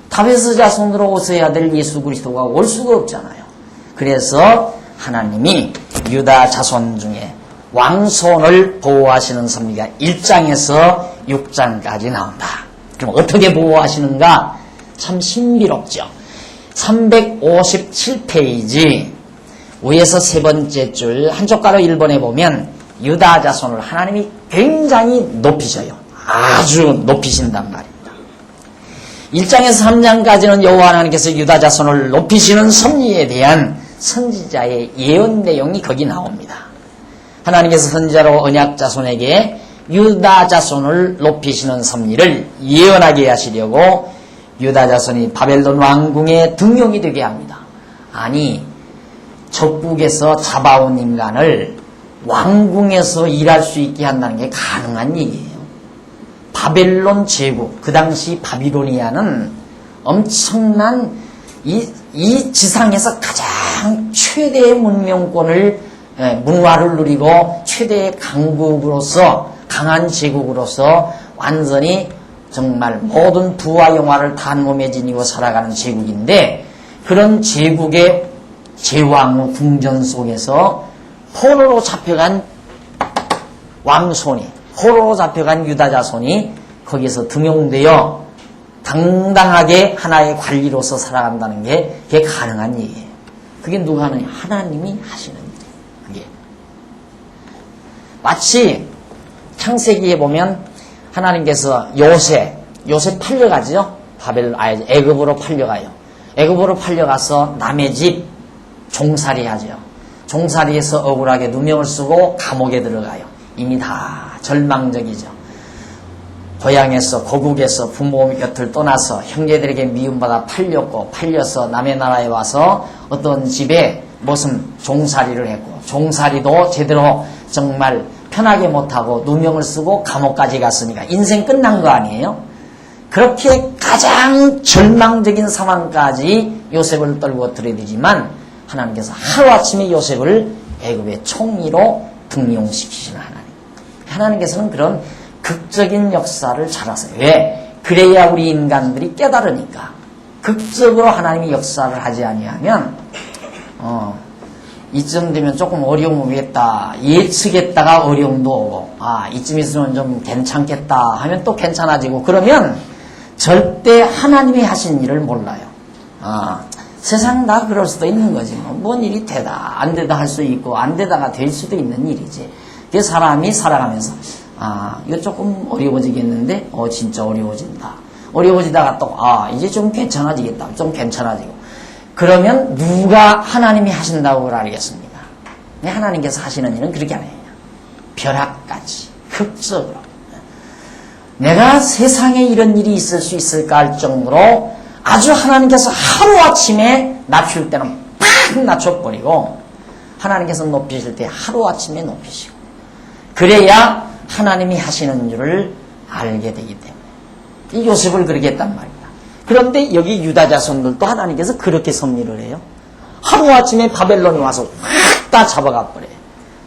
다윗의 자손으로 오셔야 될 예수 그리스도가 올 수가 없잖아요. 그래서 하나님이 유다 자손 중에 왕손을 보호하시는 섭리가 1장에서 6장까지 나온다. 그럼 어떻게 보호하시는가? 참 신비롭죠. 357페이지 위에서 세 번째 줄 한쪽 가로 1번에 보면 유다 자손을 하나님이 굉장히 높이셔요. 아주 높이신단 말입니다. 1장에서 3장까지는 여호와 하나님께서 유다 자손을 높이시는 섭리에 대한 선지자의 예언 내용이 거기 나옵니다. 하나님께서 선지자로 언약 자손에게 유다 자손을 높이시는 섭리를 예언하게 하시려고 유다 자손이 바벨론 왕궁의 등용이 되게 합니다. 아니, 적국에서 잡아온 인간을 왕궁에서 일할 수 있게 한다는 게 가능한 얘기예요. 바벨론 제국, 그 당시 바비로니아는 엄청난 이 지상에서 가장 최대의 문명권을, 문화를 누리고 최대의 강국으로서, 강한 제국으로서 완전히 정말 모든 부와 영화를 다 몸에 지니고 살아가는 제국인데, 그런 제국의 제왕의 궁전 속에서 포로로 잡혀간 왕손이 포로로 잡혀간 유다 자손이 거기서 등용되어 당당하게 하나의 관리로서 살아간다는 게 그게 가능한 얘기예요. 그게 누가 하느냐? 하나님이 하시는 일이에요. 그게 마치 창세기에 보면 하나님께서 요셉 팔려가죠. 애굽으로 팔려가요. 애굽으로 팔려가서 남의 집 종살이 하죠. 종살이에서 억울하게 누명을 쓰고 감옥에 들어가요. 이미 다 절망적이죠. 고향에서 고국에서 부모 곁을 떠나서 형제들에게 미움받아 팔려서 남의 나라에 와서 어떤 집에 무슨 종살이를 했고 종살이도 제대로 정말 편하게 못하고 누명을 쓰고 감옥까지 갔으니까 인생 끝난 거 아니에요? 그렇게 가장 절망적인 상황까지 요셉을 떨고 들여디지만 하나님께서 하루아침에 요셉을 애굽의 총리로 등용시키시는 하나님께서는 그런 극적인 역사를 잘 하세요. 왜? 그래야 우리 인간들이 깨달으니까. 극적으로 하나님이 역사를 하지 아니하면 이쯤 되면 조금 어려움 오겠다. 예측했다가 어려움도 오고 이쯤 있으면 좀 괜찮겠다 하면 또 괜찮아지고 그러면 절대 하나님이 하신 일을 몰라요. 세상 다 그럴 수도 있는 거지. 뭔 일이 되다 안 되다 할 수 있고 안 되다가 될 수도 있는 일이지. 그 사람이 살아가면서 이거 조금 어려워지겠는데 진짜 어려워진다. 어려워지다가 또 이제 좀 괜찮아지겠다. 좀 괜찮아지고 그러면 누가 하나님이 하신다고 알겠습니까? 하나님께서 하시는 일은 그렇게 안 해요. 벼락같이 극적으로 내가 세상에 이런 일이 있을 수 있을까 할 정도로 아주 하나님께서 하루아침에 낮출 때는 팍 낮춰버리고 하나님께서 높이실 때 하루아침에 높이시고 그래야 하나님이 하시는 줄을 알게 되기 때문에 이 요셉을 그렇게 했단 말입니다. 그런데 여기 유다 자손들도 하나님께서 그렇게 섭리를 해요. 하루아침에 바벨론에 와서 확 다 잡아가 버려요.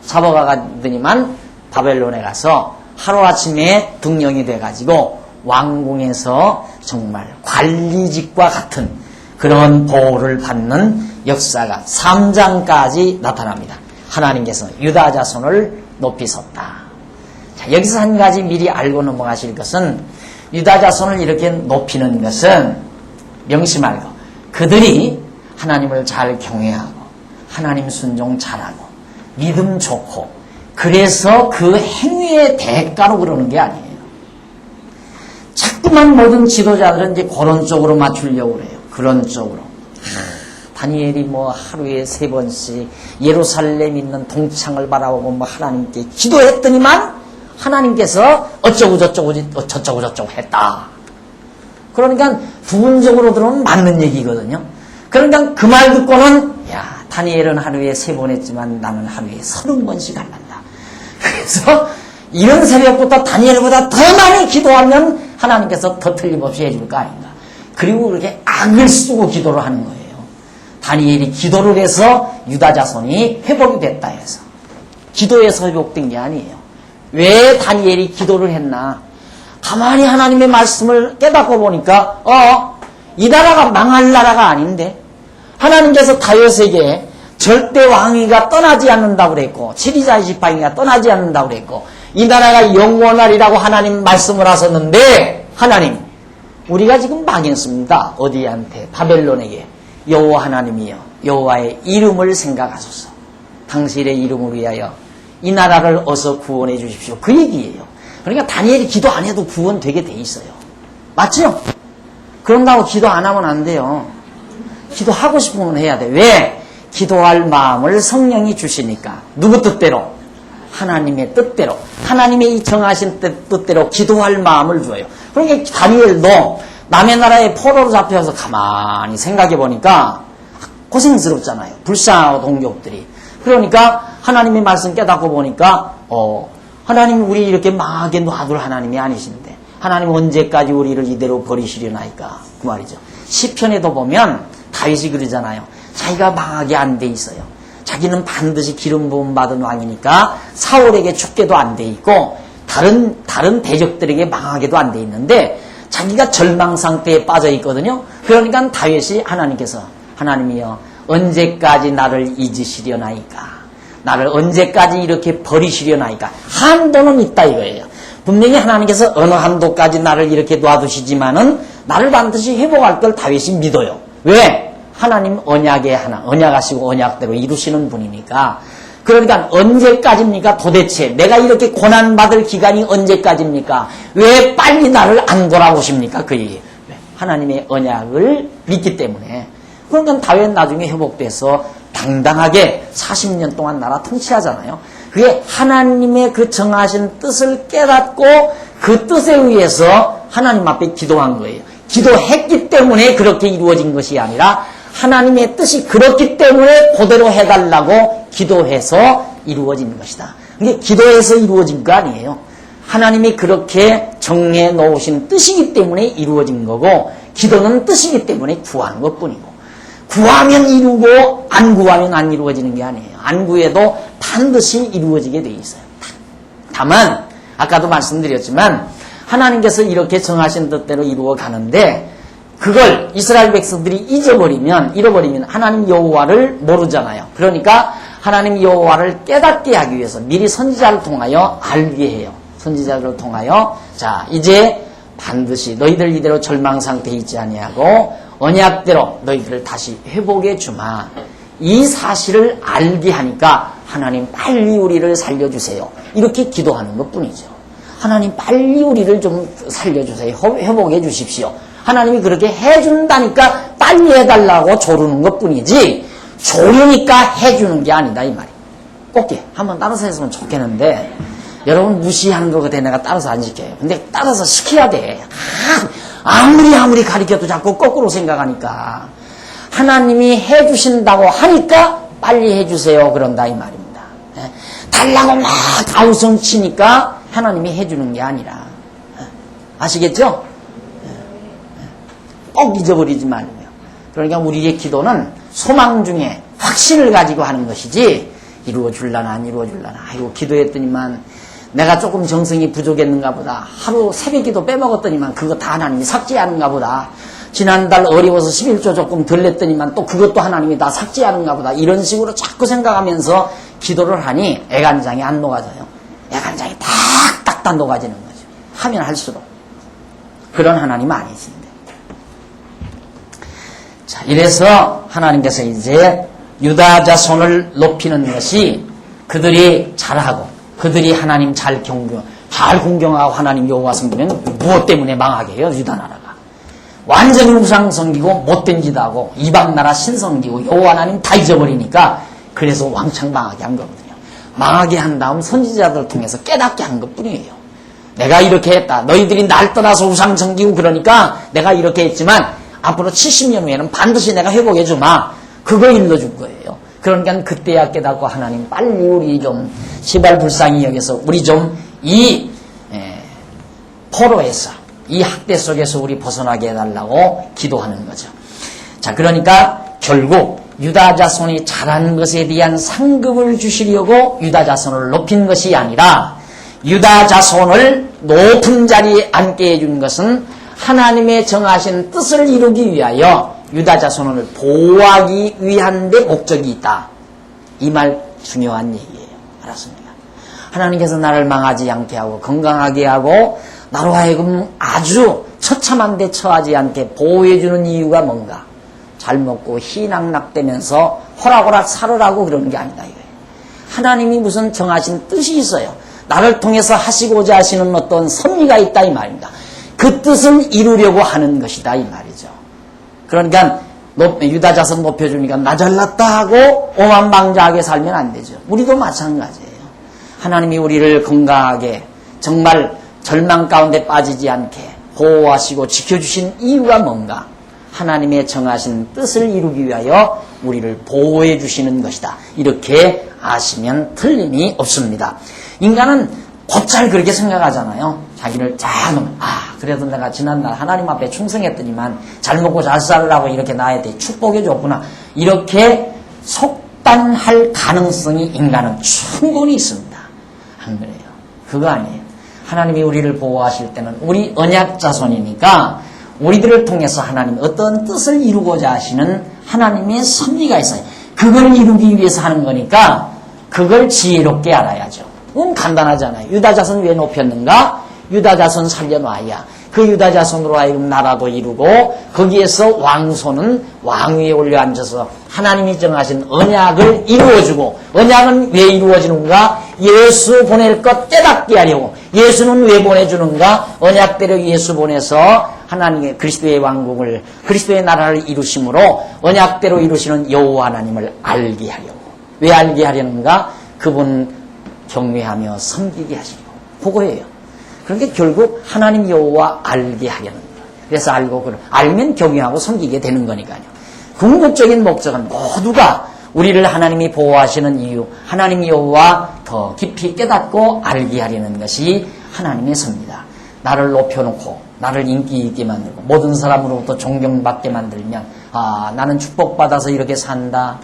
잡아가더니만 바벨론에 가서 하루아침에 등령이 돼가지고 왕궁에서 정말 관리직과 같은 그런 보호를 받는 역사가 3장까지 나타납니다. 하나님께서 유다 자손을 높이셨다. 자, 여기서 한 가지 미리 알고 넘어가실 것은 유다 자손을 이렇게 높이는 것은 명심할 것. 그들이 하나님을 잘 경외하고 하나님 순종 잘하고 믿음 좋고 그래서 그 행위의 대가로 그러는 게 아니에요. 자꾸만 모든 지도자들은 이제 그런 쪽으로 맞추려고 그래요. 그런 쪽으로. 다니엘이 하루에 3번씩 예루살렘 있는 동창을 바라보고 하나님께 기도했더니만 하나님께서 어쩌고 저쩌고 했다. 그러니까 부분적으로 들으면 맞는 얘기거든요. 그러니까 그 말 듣고는 다니엘은 하루에 3번 했지만 나는 하루에 30번씩 할란다. 그래서 이런 새벽부터 다니엘보다 더 많이 기도하면 하나님께서 더 틀림없이 해줄 거 아닌가. 그리고 그렇게 악을 쓰고 기도를 하는 거예요. 다니엘이 기도를 해서 유다 자손이 회복이 됐다 해서. 기도에서 회복된 게 아니에요. 왜 다니엘이 기도를 했나? 가만히 하나님의 말씀을 깨닫고 보니까 이 나라가 망할 나라가 아닌데 하나님께서 다윗에게 절대 왕위가 떠나지 않는다고 그랬고 7위자 28위가 떠나지 않는다고 그랬고 이 나라가 영원하리라고 하나님 말씀을 하셨는데 하나님 우리가 지금 망했습니다. 어디한테? 바벨론에게. 여호와 하나님이여 여호와의 이름을 생각하소서. 당신의 이름을 위하여 이 나라를 어서 구원해 주십시오. 그 얘기예요. 그러니까 다니엘이 기도 안 해도 구원되게 돼 있어요. 맞죠? 그런다고 기도 안 하면 안 돼요. 기도하고 싶으면 해야 돼. 왜? 기도할 마음을 성령이 주시니까. 누구 뜻대로? 하나님의 뜻대로. 하나님의 이 정하신 뜻대로 기도할 마음을 줘요. 그러니까 다니엘도 남의 나라에 포로로 잡혀서 가만히 생각해 보니까 고생스럽잖아요. 불쌍하고 동족들이. 그러니까 하나님의 말씀 깨닫고 보니까 하나님 우리 이렇게 망하게 놔둘 하나님이 아니신데 하나님 언제까지 우리를 이대로 버리시려나이까 그 말이죠. 시편에도 보면 다윗이 그러잖아요. 자기가 망하게 안 돼 있어요. 자기는 반드시 기름 부음 받은 왕이니까 사울에게 죽게도 안 돼 있고 다른 대적들에게 망하게도 안 돼 있는데 자기가 절망 상태에 빠져 있거든요. 그러니까 다윗이 하나님께서 하나님이여 언제까지 나를 잊으시려나이까. 나를 언제까지 이렇게 버리시려나이까. 한도는 있다 이거예요. 분명히 하나님께서 어느 한도까지 나를 이렇게 놔두시지만은 나를 반드시 회복할 걸 다윗이 믿어요. 왜? 하나님 언약의 하나, 언약하시고 언약대로 이루시는 분이니까. 그러니까 언제까지입니까? 도대체 내가 이렇게 고난받을 기간이 언제까지입니까? 왜 빨리 나를 안 돌아오십니까? 그 얘기. 하나님의 언약을 믿기 때문에. 그러니까 다윗 나중에 회복돼서 당당하게 40년 동안 나라 통치하잖아요. 그게 하나님의 그 정하신 뜻을 깨닫고 그 뜻에 의해서 하나님 앞에 기도한 거예요. 기도했기 때문에 그렇게 이루어진 것이 아니라 하나님의 뜻이 그렇기 때문에 그대로 해달라고 기도해서 이루어진 것이다. 이게 기도해서 이루어진 거 아니에요. 하나님이 그렇게 정해 놓으신 뜻이기 때문에 이루어진 거고, 기도는 뜻이기 때문에 구하는 것뿐이고, 구하면 이루고 안 구하면 안 이루어지는 게 아니에요. 안 구해도 반드시 이루어지게 돼 있어요. 다만 아까도 말씀드렸지만 하나님께서 이렇게 정하신 뜻대로 이루어 가는데, 그걸 이스라엘 백성들이 잃어버리면 하나님 여호와를 모르잖아요. 그러니까 하나님 여호와를 깨닫게 하기 위해서 미리 선지자를 통하여 알게 해요. 선지자를 통하여 자 이제 반드시 너희들 이대로 절망 상태에 있지 아니하고 언약대로 너희들을 다시 회복해 주마. 이 사실을 알게 하니까 하나님 빨리 우리를 살려주세요. 이렇게 기도하는 것뿐이죠. 하나님 빨리 우리를 좀 살려주세요. 회복해 주십시오. 하나님이 그렇게 해준다니까 빨리 해달라고 조르는 것뿐이지 조르니까 해주는 게 아니다 이 말이에요. 꼭 한번 따라서 했으면 좋겠는데 여러분 무시하는 거 같아. 내가 따라서 안 시켜요. 근데 따라서 시켜야 돼. 아무리 가르쳐도 자꾸 거꾸로 생각하니까 하나님이 해주신다고 하니까 빨리 해주세요 그런다 이 말입니다. 달라고 막 아우성 치니까 하나님이 해주는 게 아니라 아시겠죠? 꼭 잊어버리지 말고요. 그러니까 우리의 기도는 소망 중에 확신을 가지고 하는 것이지 이루어줄라나 안 이루어줄라나 아이고 기도했더니만 내가 조금 정성이 부족했는가 보다. 하루 새벽기도 빼먹었더니만 그거 다 하나님이 삭제하는가 보다. 지난달 어려워서 11조 조금 덜 냈더니만 또 그것도 하나님이 다 삭제하는가 보다. 이런 식으로 자꾸 생각하면서 기도를 하니 애간장이 안 녹아져요. 애간장이 탁탁 녹아지는 거죠. 하면 할수록. 그런 하나님 아니신데. 자, 이래서 하나님께서 이제 유다 자손을 높이는 것이 그들이 잘하고 그들이 하나님 잘 공경하고 하나님 여호와 섬기면 무엇 때문에 망하게 해요? 유다 나라가. 완전히 우상 섬기고 못된 짓 하고 이방 나라 신 섬기고 여호와 하나님 다 잊어버리니까 그래서 왕창 망하게 한 거거든요. 망하게 한 다음 선지자들을 통해서 깨닫게 한 것뿐이에요. 내가 이렇게 했다. 너희들이 날 떠나서 우상 섬기고 그러니까 내가 이렇게 했지만 앞으로 70년 후에는 반드시 내가 회복해 주마. 그거 일러준 거예요. 그러니까 그때야 깨닫고 하나님 빨리 우리 좀 시발불쌍히 여기서 우리 좀 이 포로에서 이 학대 속에서 우리 벗어나게 해달라고 기도하는 거죠. 자, 그러니까 결국 유다 자손이 잘한 것에 대한 상급을 주시려고 유다 자손을 높인 것이 아니라 유다 자손을 높은 자리에 앉게 해준 것은 하나님의 정하신 뜻을 이루기 위하여 유다 자손을 보호하기 위한 데 목적이 있다. 이 말 중요한 얘기예요. 알았습니까? 하나님께서 나를 망하지 않게 하고 건강하게 하고 나로 하여금 아주 처참한 데 처하지 않게 보호해주는 이유가 뭔가? 잘 먹고 희낙낙대면서 호락호락 살으라고 그러는 게 아니다 이거예요. 하나님이 무슨 정하신 뜻이 있어요. 나를 통해서 하시고자 하시는 어떤 섭리가 있다 이 말입니다. 그 뜻을 이루려고 하는 것이다 이 말이죠. 그러니까 유다 자손 높여주니까 나 잘났다 하고 오만방자하게 살면 안 되죠. 우리도 마찬가지예요. 하나님이 우리를 건강하게 정말 절망 가운데 빠지지 않게 보호하시고 지켜주신 이유가 뭔가? 하나님의 정하신 뜻을 이루기 위하여 우리를 보호해 주시는 것이다. 이렇게 아시면 틀림이 없습니다. 인간은 곧잘 그렇게 생각하잖아요. 자기를 잘 놓으면 그래도 내가 지난날 하나님 앞에 충성했더니만 잘 먹고 잘 살라고 이렇게 나한테 축복해 줬구나. 이렇게 속단할 가능성이 인간은 충분히 있습니다. 안 그래요? 그거 아니에요. 하나님이 우리를 보호하실 때는 우리 언약 자손이니까 우리들을 통해서 하나님 어떤 뜻을 이루고자 하시는 하나님의 섭리가 있어요. 그걸 이루기 위해서 하는 거니까 그걸 지혜롭게 알아야죠. 그건 간단하잖아요. 유다 자손 왜 높였는가? 유다 자손 살려놔야 그 유다 자손으로 하여금 나라도 이루고 거기에서 왕손은 왕위에 올려 앉아서 하나님이 정하신 언약을 이루어주고, 언약은 왜 이루어지는가? 예수 보낼 것 깨닫게 하려고. 예수는 왜 보내주는가? 언약대로 예수 보내서 하나님의 그리스도의 왕국을, 그리스도의 나라를 이루심으로 언약대로 이루시는 여호와 하나님을 알게 하려고. 왜 알게 하려는가? 그분 경외하며 섬기게 하시려고. 그거예요. 그러니까 결국 하나님 여호와 알게 하려는 거예요. 그래서 알면 경외하고 섬기게 되는 거니까요. 궁극적인 목적은 모두가 우리를 하나님이 보호하시는 이유, 하나님 여호와 더 깊이 깨닫고 알게 하려는 것이 하나님의 섭니다. 나를 높여놓고 나를 인기 있게 만들고 모든 사람으로부터 존경받게 만들면, 아, 나는 축복받아서 이렇게 산다.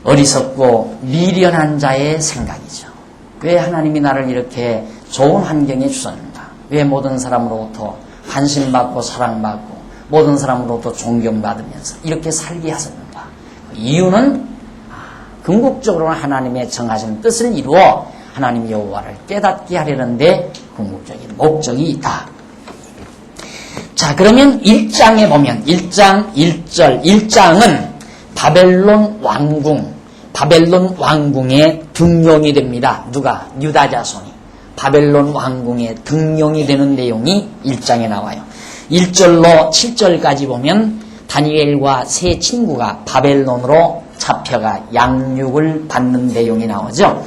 어리석고 미련한 자의 생각이죠. 왜 하나님이 나를 이렇게 좋은 환경에 주셨는가? 왜 모든 사람으로부터 관심받고 사랑받고 모든 사람으로부터 존경받으면서 이렇게 살게 하셨는가? 이유는 궁극적으로는 하나님의 정하신 뜻을 이루어 하나님 여호와를 깨닫게 하려는데 궁극적인 목적이 있다. 자, 그러면 1장에 보면 1장 1절 1장은 바벨론 왕궁의 등용이 됩니다. 누가? 유다 자손이 바벨론 왕궁의 등용이 되는 내용이 1장에 나와요. 1절로 7절까지 보면 다니엘과 세 친구가 바벨론으로 잡혀가 양육을 받는 내용이 나오죠.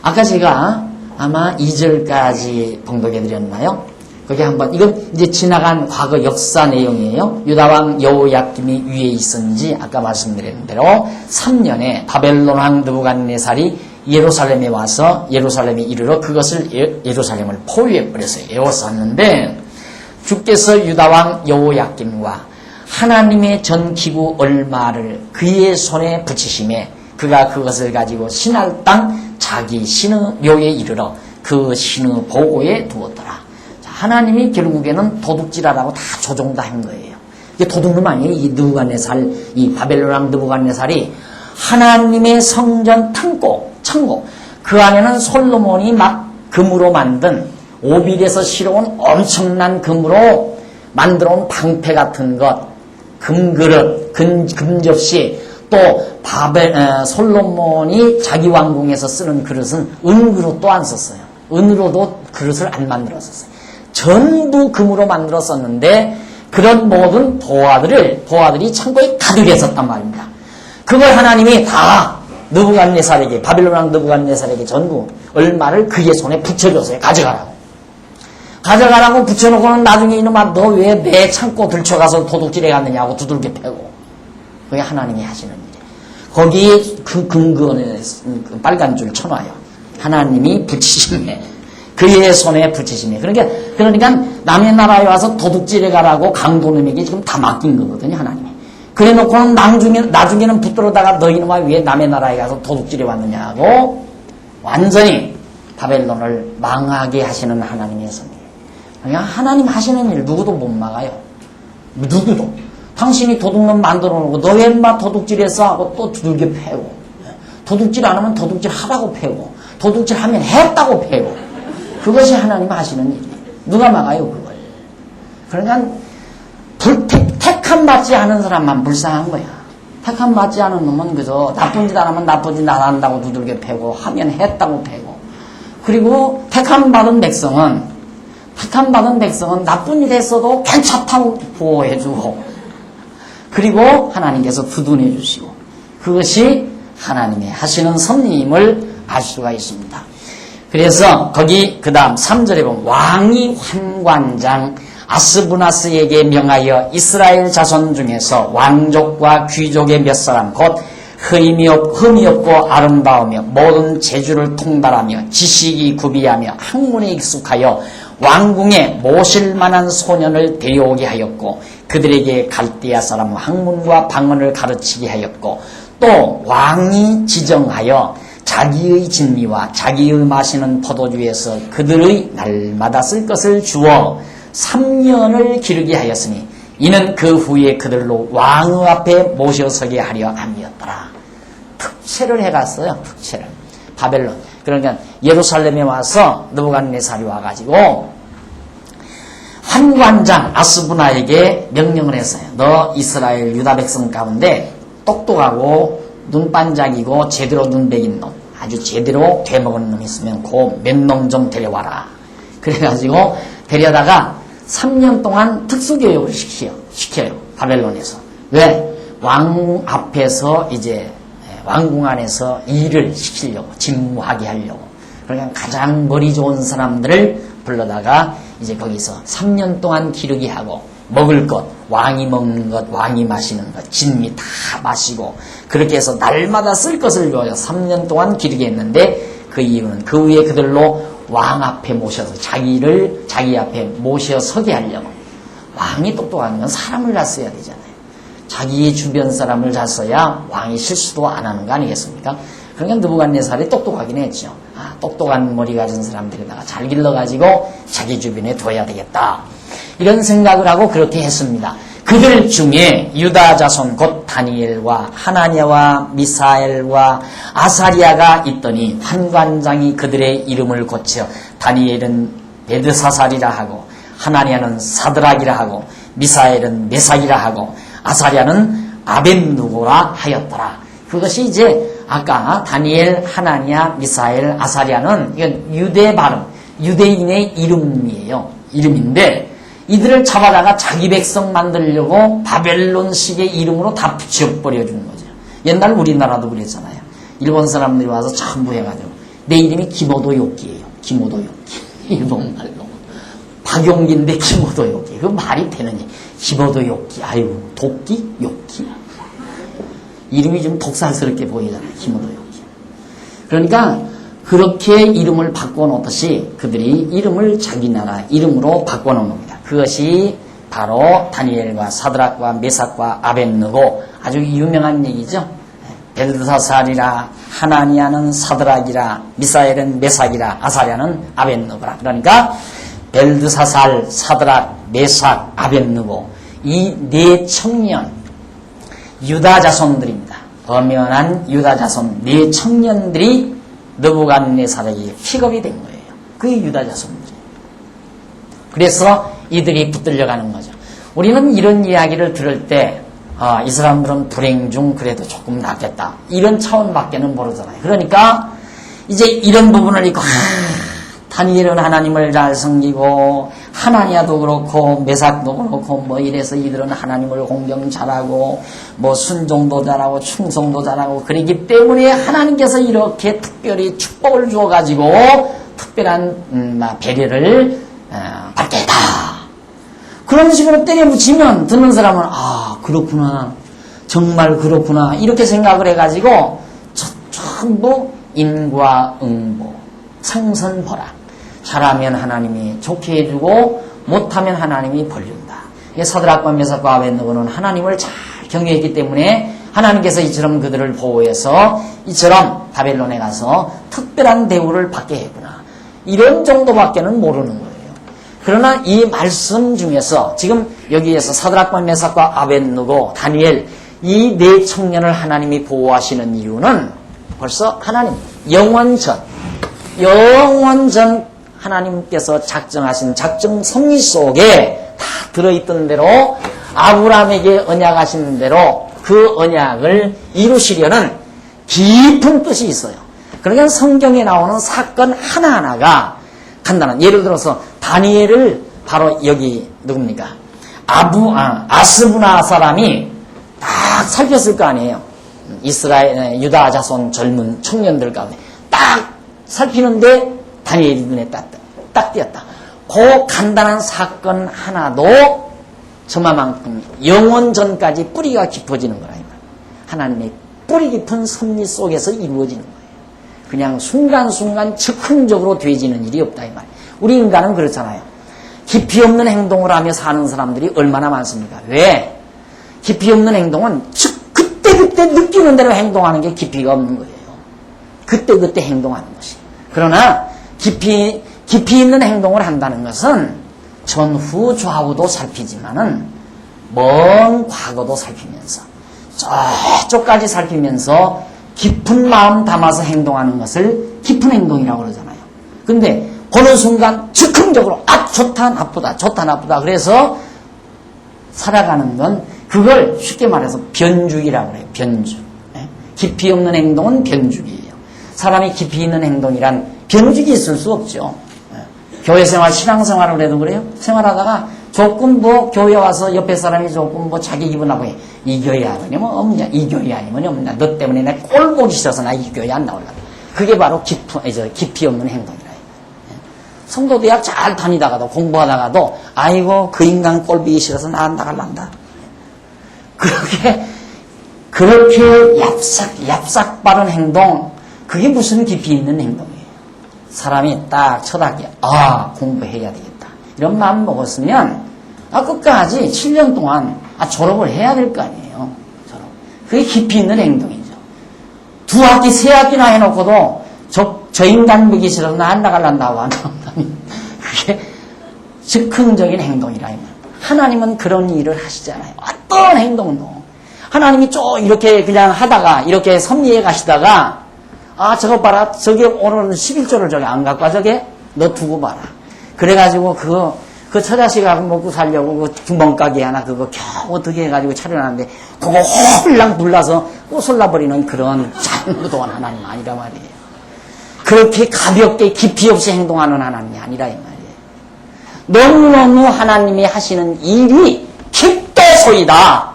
아까 제가 아마 2절까지 봉독해드렸나요? 거기 한번, 이건 이제 지나간 과거 역사 내용이에요. 유다왕 여호야김이 위에 있었는지 아까 말씀드린 대로 3년에 바벨론 왕 느부갓네살이 예루살렘에 와서 예루살렘에 이르러 그것을 예루살렘을 포위해버려서 에워쌌는데, 주께서 유다왕 여호야김과 하나님의 전기구 얼마를 그의 손에 붙이심에 그가 그것을 가지고 신할 땅 자기 신의 묘에 이르러 그 신의 보고에 두었더라. 하나님이 결국에는 도둑질하라고 다 조종 다 한 거예요. 이게 도둑놈 아니에요. 이 느부갓네살, 이 바벨론 왕 느부갓네살이 하나님의 성전 창고, 그 안에는 솔로몬이 막 금으로 만든 오빌에서 실어온 엄청난 금으로 만들어온 방패 같은 것, 금그릇, 금접시, 또 솔로몬이 자기 왕궁에서 쓰는 그릇은 은그릇도 안 썼어요. 은으로도 그릇을 안 만들었었어요. 전부 금으로 만들었었는데 그런 모든 보화들이 창고에 가득 했었단 말입니다. 그걸 하나님이 다 느부갓네살에게, 바벨론 왕 느부갓네살에게 전부 얼마를 그의 손에 붙여줬어요. 가져가라고 붙여놓고는 나중에 이놈아 너 왜 내 창고 들쳐가서 도둑질해 갔느냐고 두들겨 패고. 그게 하나님이 하시는 일이에요. 거기에 그 근거에 빨간 줄 쳐놔요. 하나님이 붙이심에, 그의 손에 붙이심에. 그러니까 남의 나라에 와서 도둑질해 가라고 강도놈에게 지금 다 맡긴 거거든요, 하나님이. 그래 놓고는 나중에는 붙들어다가 너 이놈아 왜 남의 나라에 가서 도둑질해 왔느냐고 완전히 바벨론을 망하게 하시는 하나님의 섭니다. 그냥 하나님 하시는 일 누구도 못 막아요. 누구도. 당신이 도둑놈 만들어 놓고 너 왜 인마 도둑질했어 하고 또 두들겨 패고, 도둑질 안 하면 도둑질 하라고 패고, 도둑질 하면 했다고 패고. 그것이 하나님 하시는 일이에요. 누가 막아요 그걸. 그러니까 택함 받지 않은 사람만 불쌍한 거야. 택함 받지 않은 놈은 그저 나쁜 짓 안 하면 나쁜 짓 안 한다고 두들겨 패고, 하면 했다고 패고. 그리고 택함 받은 백성은 나쁜 일 했어도 괜찮다고 보호해주고, 그리고 하나님께서 두둔해 주시고, 그것이 하나님의 하시는 섭리임을 알 수가 있습니다. 그래서 거기 그 다음 3절에 보면 왕이 환관장 아스부나스에게 명하여 이스라엘 자손 중에서 왕족과 귀족의 몇 사람 곧 흠이 없고 아름다우며 모든 재주를 통달하며 지식이 구비하며 학문에 익숙하여 왕궁에 모실 만한 소년을 데려오게 하였고, 그들에게 갈대아 사람 학문과 방언을 가르치게 하였고, 또 왕이 지정하여 자기의 진미와 자기의 마시는 포도주에서 그들의 날마다 쓸 것을 주어 3년을 기르게 하였으니 이는 그 후에 그들로 왕의 앞에 모셔서게 하려 함이었더라. 특채를 해갔어요. 특채를. 바벨론. 그러니까 예루살렘에 와서 느부갓네살이 와가지고 환관장 아스부나에게 명령을 했어요. 너 이스라엘 유다 백성 가운데 똑똑하고 눈반짝이고 제대로 눈 베긴 놈, 아주 제대로 되먹은 놈 있으면 그 몇 놈 좀 데려와라. 그래가지고 데려다가 3년 동안 특수교육을 시켜요. 바벨론에서. 왜? 왕 앞에서 이제 왕궁 안에서 일을 시키려고, 직무하게 하려고. 그러니까 가장 머리 좋은 사람들을 불러다가 이제 거기서 3년 동안 기르게 하고, 먹을 것, 왕이 먹는 것, 왕이 마시는 것, 진미 다 마시고, 그렇게 해서 날마다 쓸 것을 줘요. 3년 동안 기르게 했는데, 그 이유는 그 위에 그들로 왕 앞에 모셔서 자기 앞에 모셔서게 하려고. 왕이 똑똑한 건 사람을 잘 써야 되잖아요. 자기 주변 사람을 잘 써야 왕이 실수도 안 하는 거 아니겠습니까? 그러니까 느부갓네살이 똑똑하긴 했죠. 똑똑한 머리 가진 사람들에다가 잘 길러가지고 자기 주변에 둬야 되겠다. 이런 생각을 하고 그렇게 했습니다. 그들 중에 유다 자손 곧 다니엘과 하나냐와 미사엘과 아사리아가 있더니 환관장이 그들의 이름을 고쳐 다니엘은 베드사살이라 하고 하나냐는 사드락이라 하고 미사엘은 메삭이라 하고 아사리아는 아벤누고라 하였더라. 그것이 이제 아까 다니엘, 하나냐, 미사엘, 아사리아는 이건 유대 발음, 유대인의 이름인데 이들을 잡아다가 자기 백성 만들려고 바벨론식의 이름으로 다 붙여버려 주는 거죠. 옛날 우리나라도 그랬잖아요. 일본 사람들이 와서 전부 해가지고 내 이름이 기모도 요끼예요. 기모도 요끼. 일본 말로. 박용기인데 기모도 요끼. 그 말이 되느니. 기모도 요끼. 아유, 도끼? 요끼. 이름이 좀 독살스럽게 보이잖아요. 기모도 요끼. 그러니까 그렇게 이름을 바꿔놓듯이 그들이 이름을 자기 나라 이름으로 바꿔놓은 겁니다. 그것이 바로 다니엘과 사드락과 메삭과 아벤느고 아주 유명한 얘기죠. 벨드사살이라 하나니아는 사드락이라 미사엘은 메삭이라 아사리아는 아벤느고라. 그러니까 벨드사살, 사드락, 메삭, 아벤느고 이 네 청년 유다 자손들입니다. 엄연한 유다 자손 네 청년들이 느부갓네살에게 픽업이 된 거예요. 그게 유다 자손들이에요. 그래서 이들이 붙들려가는 거죠. 우리는 이런 이야기를 들을 때 이 사람들은 불행 중 그래도 조금 낫겠다. 이런 차원밖에는 모르잖아요. 그러니까 이제 이런 부분을 읽고 다니엘은 하나님을 잘 섬기고 하나니아도 그렇고 메삭도 그렇고 뭐 이래서 이들은 하나님을 공경 잘하고 뭐 순종도 잘하고 충성도 잘하고 그러기 때문에 하나님께서 이렇게 특별히 축복을 주어가지고 특별한 배려를 받게 했다. 그런 식으로 때려붙이면 듣는 사람은 그렇구나 정말 그렇구나 이렇게 생각을 해가지고 전부 인과응보 상선벌악 잘하면 하나님이 좋게 해주고 못하면 하나님이 벌준다. 사드락과 메삭과 아벤느고는 하나님을 잘 경외했기 때문에 하나님께서 이처럼 그들을 보호해서 이처럼 바벨론에 가서 특별한 대우를 받게 했구나. 이런 정도밖에는 모르는 거예요. 그러나 이 말씀 중에서 지금 여기에서 사드락과 메삭과 아벤느고 다니엘 이 네 청년을 하나님이 보호하시는 이유는 벌써 하나님 영원전 하나님께서 작정하신 작정 섭리 속에 다 들어있던 대로 아브라함에게 언약하신 대로 그 언약을 이루시려는 깊은 뜻이 있어요. 그러니까 성경에 나오는 사건 하나하나가 간단한 예를 들어서 다니엘을 바로 여기 누굽니까? 아스부나 사람이 딱 살폈을 거 아니에요. 이스라엘 유다 자손 젊은 청년들 가운데 딱 살피는데 다니엘이 눈에 딱 띄었다. 그 간단한 사건 하나도 저만큼 영원전까지 뿌리가 깊어지는 거라. 하나님의 뿌리 깊은 섭리 속에서 이루어지는 거예요. 그냥 순간순간 즉흥적으로 되어지는 일이 없다 이 말. 우리 인간은 그렇잖아요. 깊이 없는 행동을 하며 사는 사람들이 얼마나 많습니까? 왜? 깊이 없는 행동은 그때 느끼는 대로 행동하는 게 깊이가 없는 거예요. 그때 행동하는 것이. 그러나 깊이 있는 행동을 한다는 것은 전후 좌우도 살피지만은 먼 과거도 살피면서 저쪽까지 살피면서 깊은 마음 담아서 행동하는 것을 깊은 행동이라고 그러잖아요. 근데 어느 순간 즉흥적으로 좋다 나쁘다 좋다 나쁘다 그래서 살아가는 건 그걸 쉽게 말해서 변주기라고 그래요. 변주. 깊이 없는 행동은 변주기예요. 사람이 깊이 있는 행동이란 변주기 있을 수 없죠. 교회 생활, 신앙생활을 해도 그래요. 생활하다가 조금 뭐 교회 와서 옆에 사람이 조금 뭐 자기 기분 나쁘게 이 교회 아니면 없냐, 이 교회 아니면 없냐, 너 때문에 내 꼴 보기 싫어서 나 이 교회 안 나올라. 그게 바로 깊이 없는 행동이라. 성도대학 잘 다니다가도 공부하다가도 아이고 그 인간 꼴 보기 싫어서 나 안 나갈란다. 그렇게 얍삭 바른 행동, 그게 무슨 깊이 있는 행동이에요. 사람이 딱 쳐다보기에 공부해야 되겠다 이런 마음 먹었으면 끝까지 7년 동안 졸업을 해야 될 거 아니에요. 그게 깊이 있는 행동이죠. 2학기 3학기나 해놓고도 저 인간 보기 싫어서 나 안 나갈란다고 안 나온다면 그게 즉흥적인 행동이라. 하나님은 그런 일을 하시잖아요. 어떤 행동도 하나님이 이렇게 그냥 하다가 이렇게 섭리해 가시다가 저거 봐라. 저게 오늘은 11조를 저기 안 갖고 와. 저게 너 두고 봐라. 그래가지고 그 처자식하고 먹고 살려고 그 주먹가게 하나 그거 겨우 어떻게 해가지고 차려놨는데 그거 홀랑 불나서 꼬슬라버리는 그런 잔무도한 하나님 아니라 말이에요. 그렇게 가볍게 깊이 없이 행동하는 하나님이 아니라 이 말이에요. 너무너무 하나님이 하시는 일이 깊도소이다.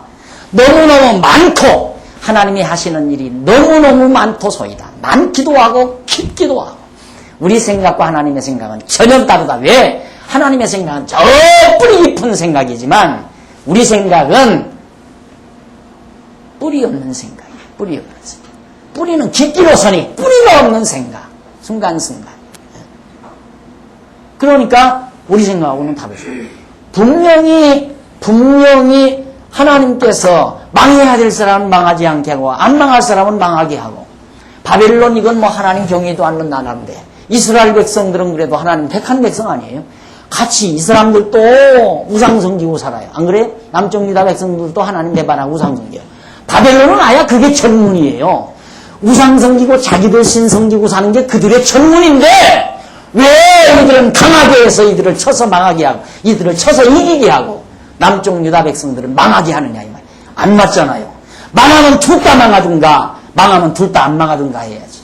너무너무 많고 하나님이 하시는 일이 너무너무 많도소이다. 많기도 하고 깊기도 하고. 우리 생각과 하나님의 생각은 전혀 다르다. 왜? 하나님의 생각은 저 뿌리 깊은 생각이지만 우리 생각은 뿌리 없는 생각이에요. 뿌리 없는 생각. 뿌리는 깊기로서니 뿌리가 없는 생각. 순간순간. 그러니까 우리 생각하고는 다르죠. 분명히 하나님께서 망해야 될 사람은 망하지 않게 하고 안 망할 사람은 망하게 하고 바벨론 이건 뭐 하나님 경외도 않는 나라인데 이스라엘 백성들은 그래도 하나님 택한 백성 아니에요? 같이 이 사람들도 우상 섬기고 살아요. 안 그래요? 남쪽 유다 백성들도 하나님 배반하고 우상 섬겨요. 바벨론은 아예 그게 전문이에요. 우상 섬기고 자기들 신 섬기고 사는 게 그들의 전문인데 왜 이들은 강하게 해서 이들을 쳐서 망하게 하고 이들을 쳐서 이기게 하고 남쪽 유다 백성들은 망하게 하느냐 이 말. 안 맞잖아요. 망하면 둘 다 망하든가 망하면 둘 다 안 망하든가 해야지.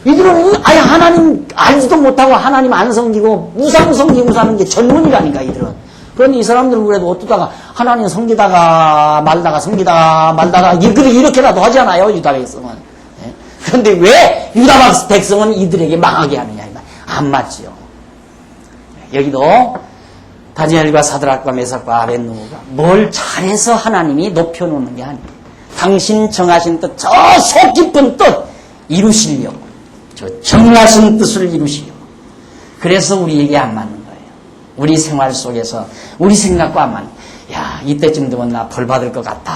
이들은 아예 하나님 알지도 못하고 하나님 안 섬기고 우상 섬기고 사는 게 전문이라니까 이들은. 그런데 이 사람들은 그래도 어쩌다가 하나님 섬기다가 말다가 섬기다가 말다가 이렇게라도 하잖아요 유다 백성은. 그런데 왜 유다 백성은 이들에게 망하게 하느냐 이 말. 안 맞지요. 여기도 다니엘과 사드락과 메삭과 아벳느고가 뭘 잘해서 하나님이 높여놓는 게 아니에요. 당신 정하신 뜻, 저 속 깊은 뜻 이루시려고, 저 정하신 뜻을 이루시려고. 그래서 우리에게 안 맞는 거예요. 우리 생활 속에서 우리 생각과 안 맞는. 야, 이때쯤 되면 나 벌 받을 것 같다.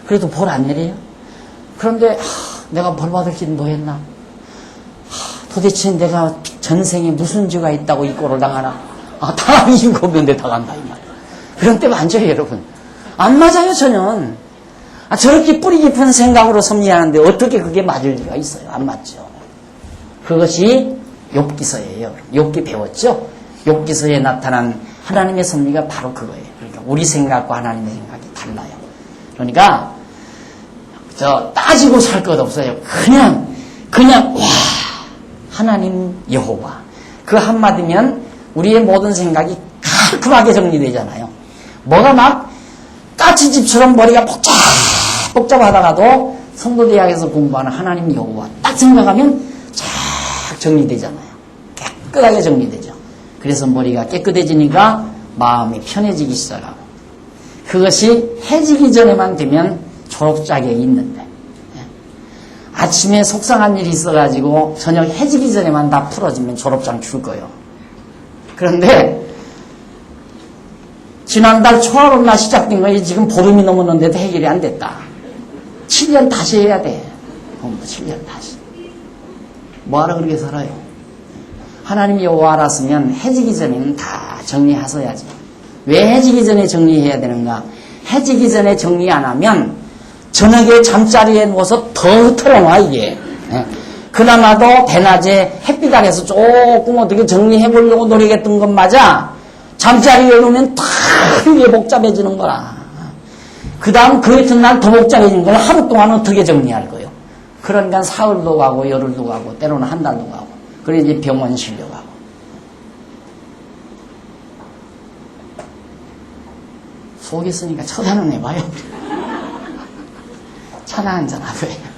그래도 벌 안 내려요. 그런데 내가 벌 받을 길 뭐 했나? 도대체 내가 전생에 무슨 죄가 있다고 이 꼴을 당하나? 다 이유가 없는데 당한다 이 말. 그런 때 맞아요 여러분. 안 맞아요 전혀. 저렇게 뿌리 깊은 생각으로 섭리하는데 어떻게 그게 맞을 리가 있어요. 안 맞죠. 그것이 욥기서예요. 욥기 배웠죠. 욥기서에 나타난 하나님의 섭리가 바로 그거예요. 그러니까 우리 생각과 하나님의 생각이 달라요. 그러니까 따지고 살 것 없어요. 그냥 와 하나님 여호와 그 한마디면 우리의 모든 생각이 깔끔하게 정리되잖아요. 뭐가 막 까치집처럼 머리가 복잡하다가도 성도대학에서 공부하는 하나님 여호와 딱 생각하면 쫙 정리되잖아요. 깨끗하게 정리되죠. 그래서 머리가 깨끗해지니까 마음이 편해지기 시작하고 그것이 해지기 전에만 되면 초록짝에 있는데 아침에 속상한 일이 있어가지고 저녁 해지기 전에만 다 풀어지면 졸업장 줄 거예요. 그런데 지난달 초하룻 날 시작된 거지 지금 보름이 넘었는데도 해결이 안 됐다. 7년 다시 해야 돼. 7년 다시. 뭐하러 그렇게 살아요? 하나님이 여호와 알았으면 해지기 전에는 다 정리하셔야지. 왜 해지기 전에 정리해야 되는가? 해지기 전에 정리 안 하면 저녁에 잠자리에 누워서 더 흐트러놔, 이게. 예. 그나마도 대낮에 햇빛 아래서 조금 어떻게 정리해 보려고 노력했던 건 맞아. 잠자리에 누우면 다 이게 복잡해지는 거라. 그 다음 그 이튿날 더 복잡해지는 걸 하루 동안 어떻게 정리할 거예요? 그러니까 사흘도 가고 열흘도 가고 때로는 한 달도 가고 그래 이제 병원 실려가고 속이 쓰니까 쳐다는 해봐요. 차나 한잔 하고요.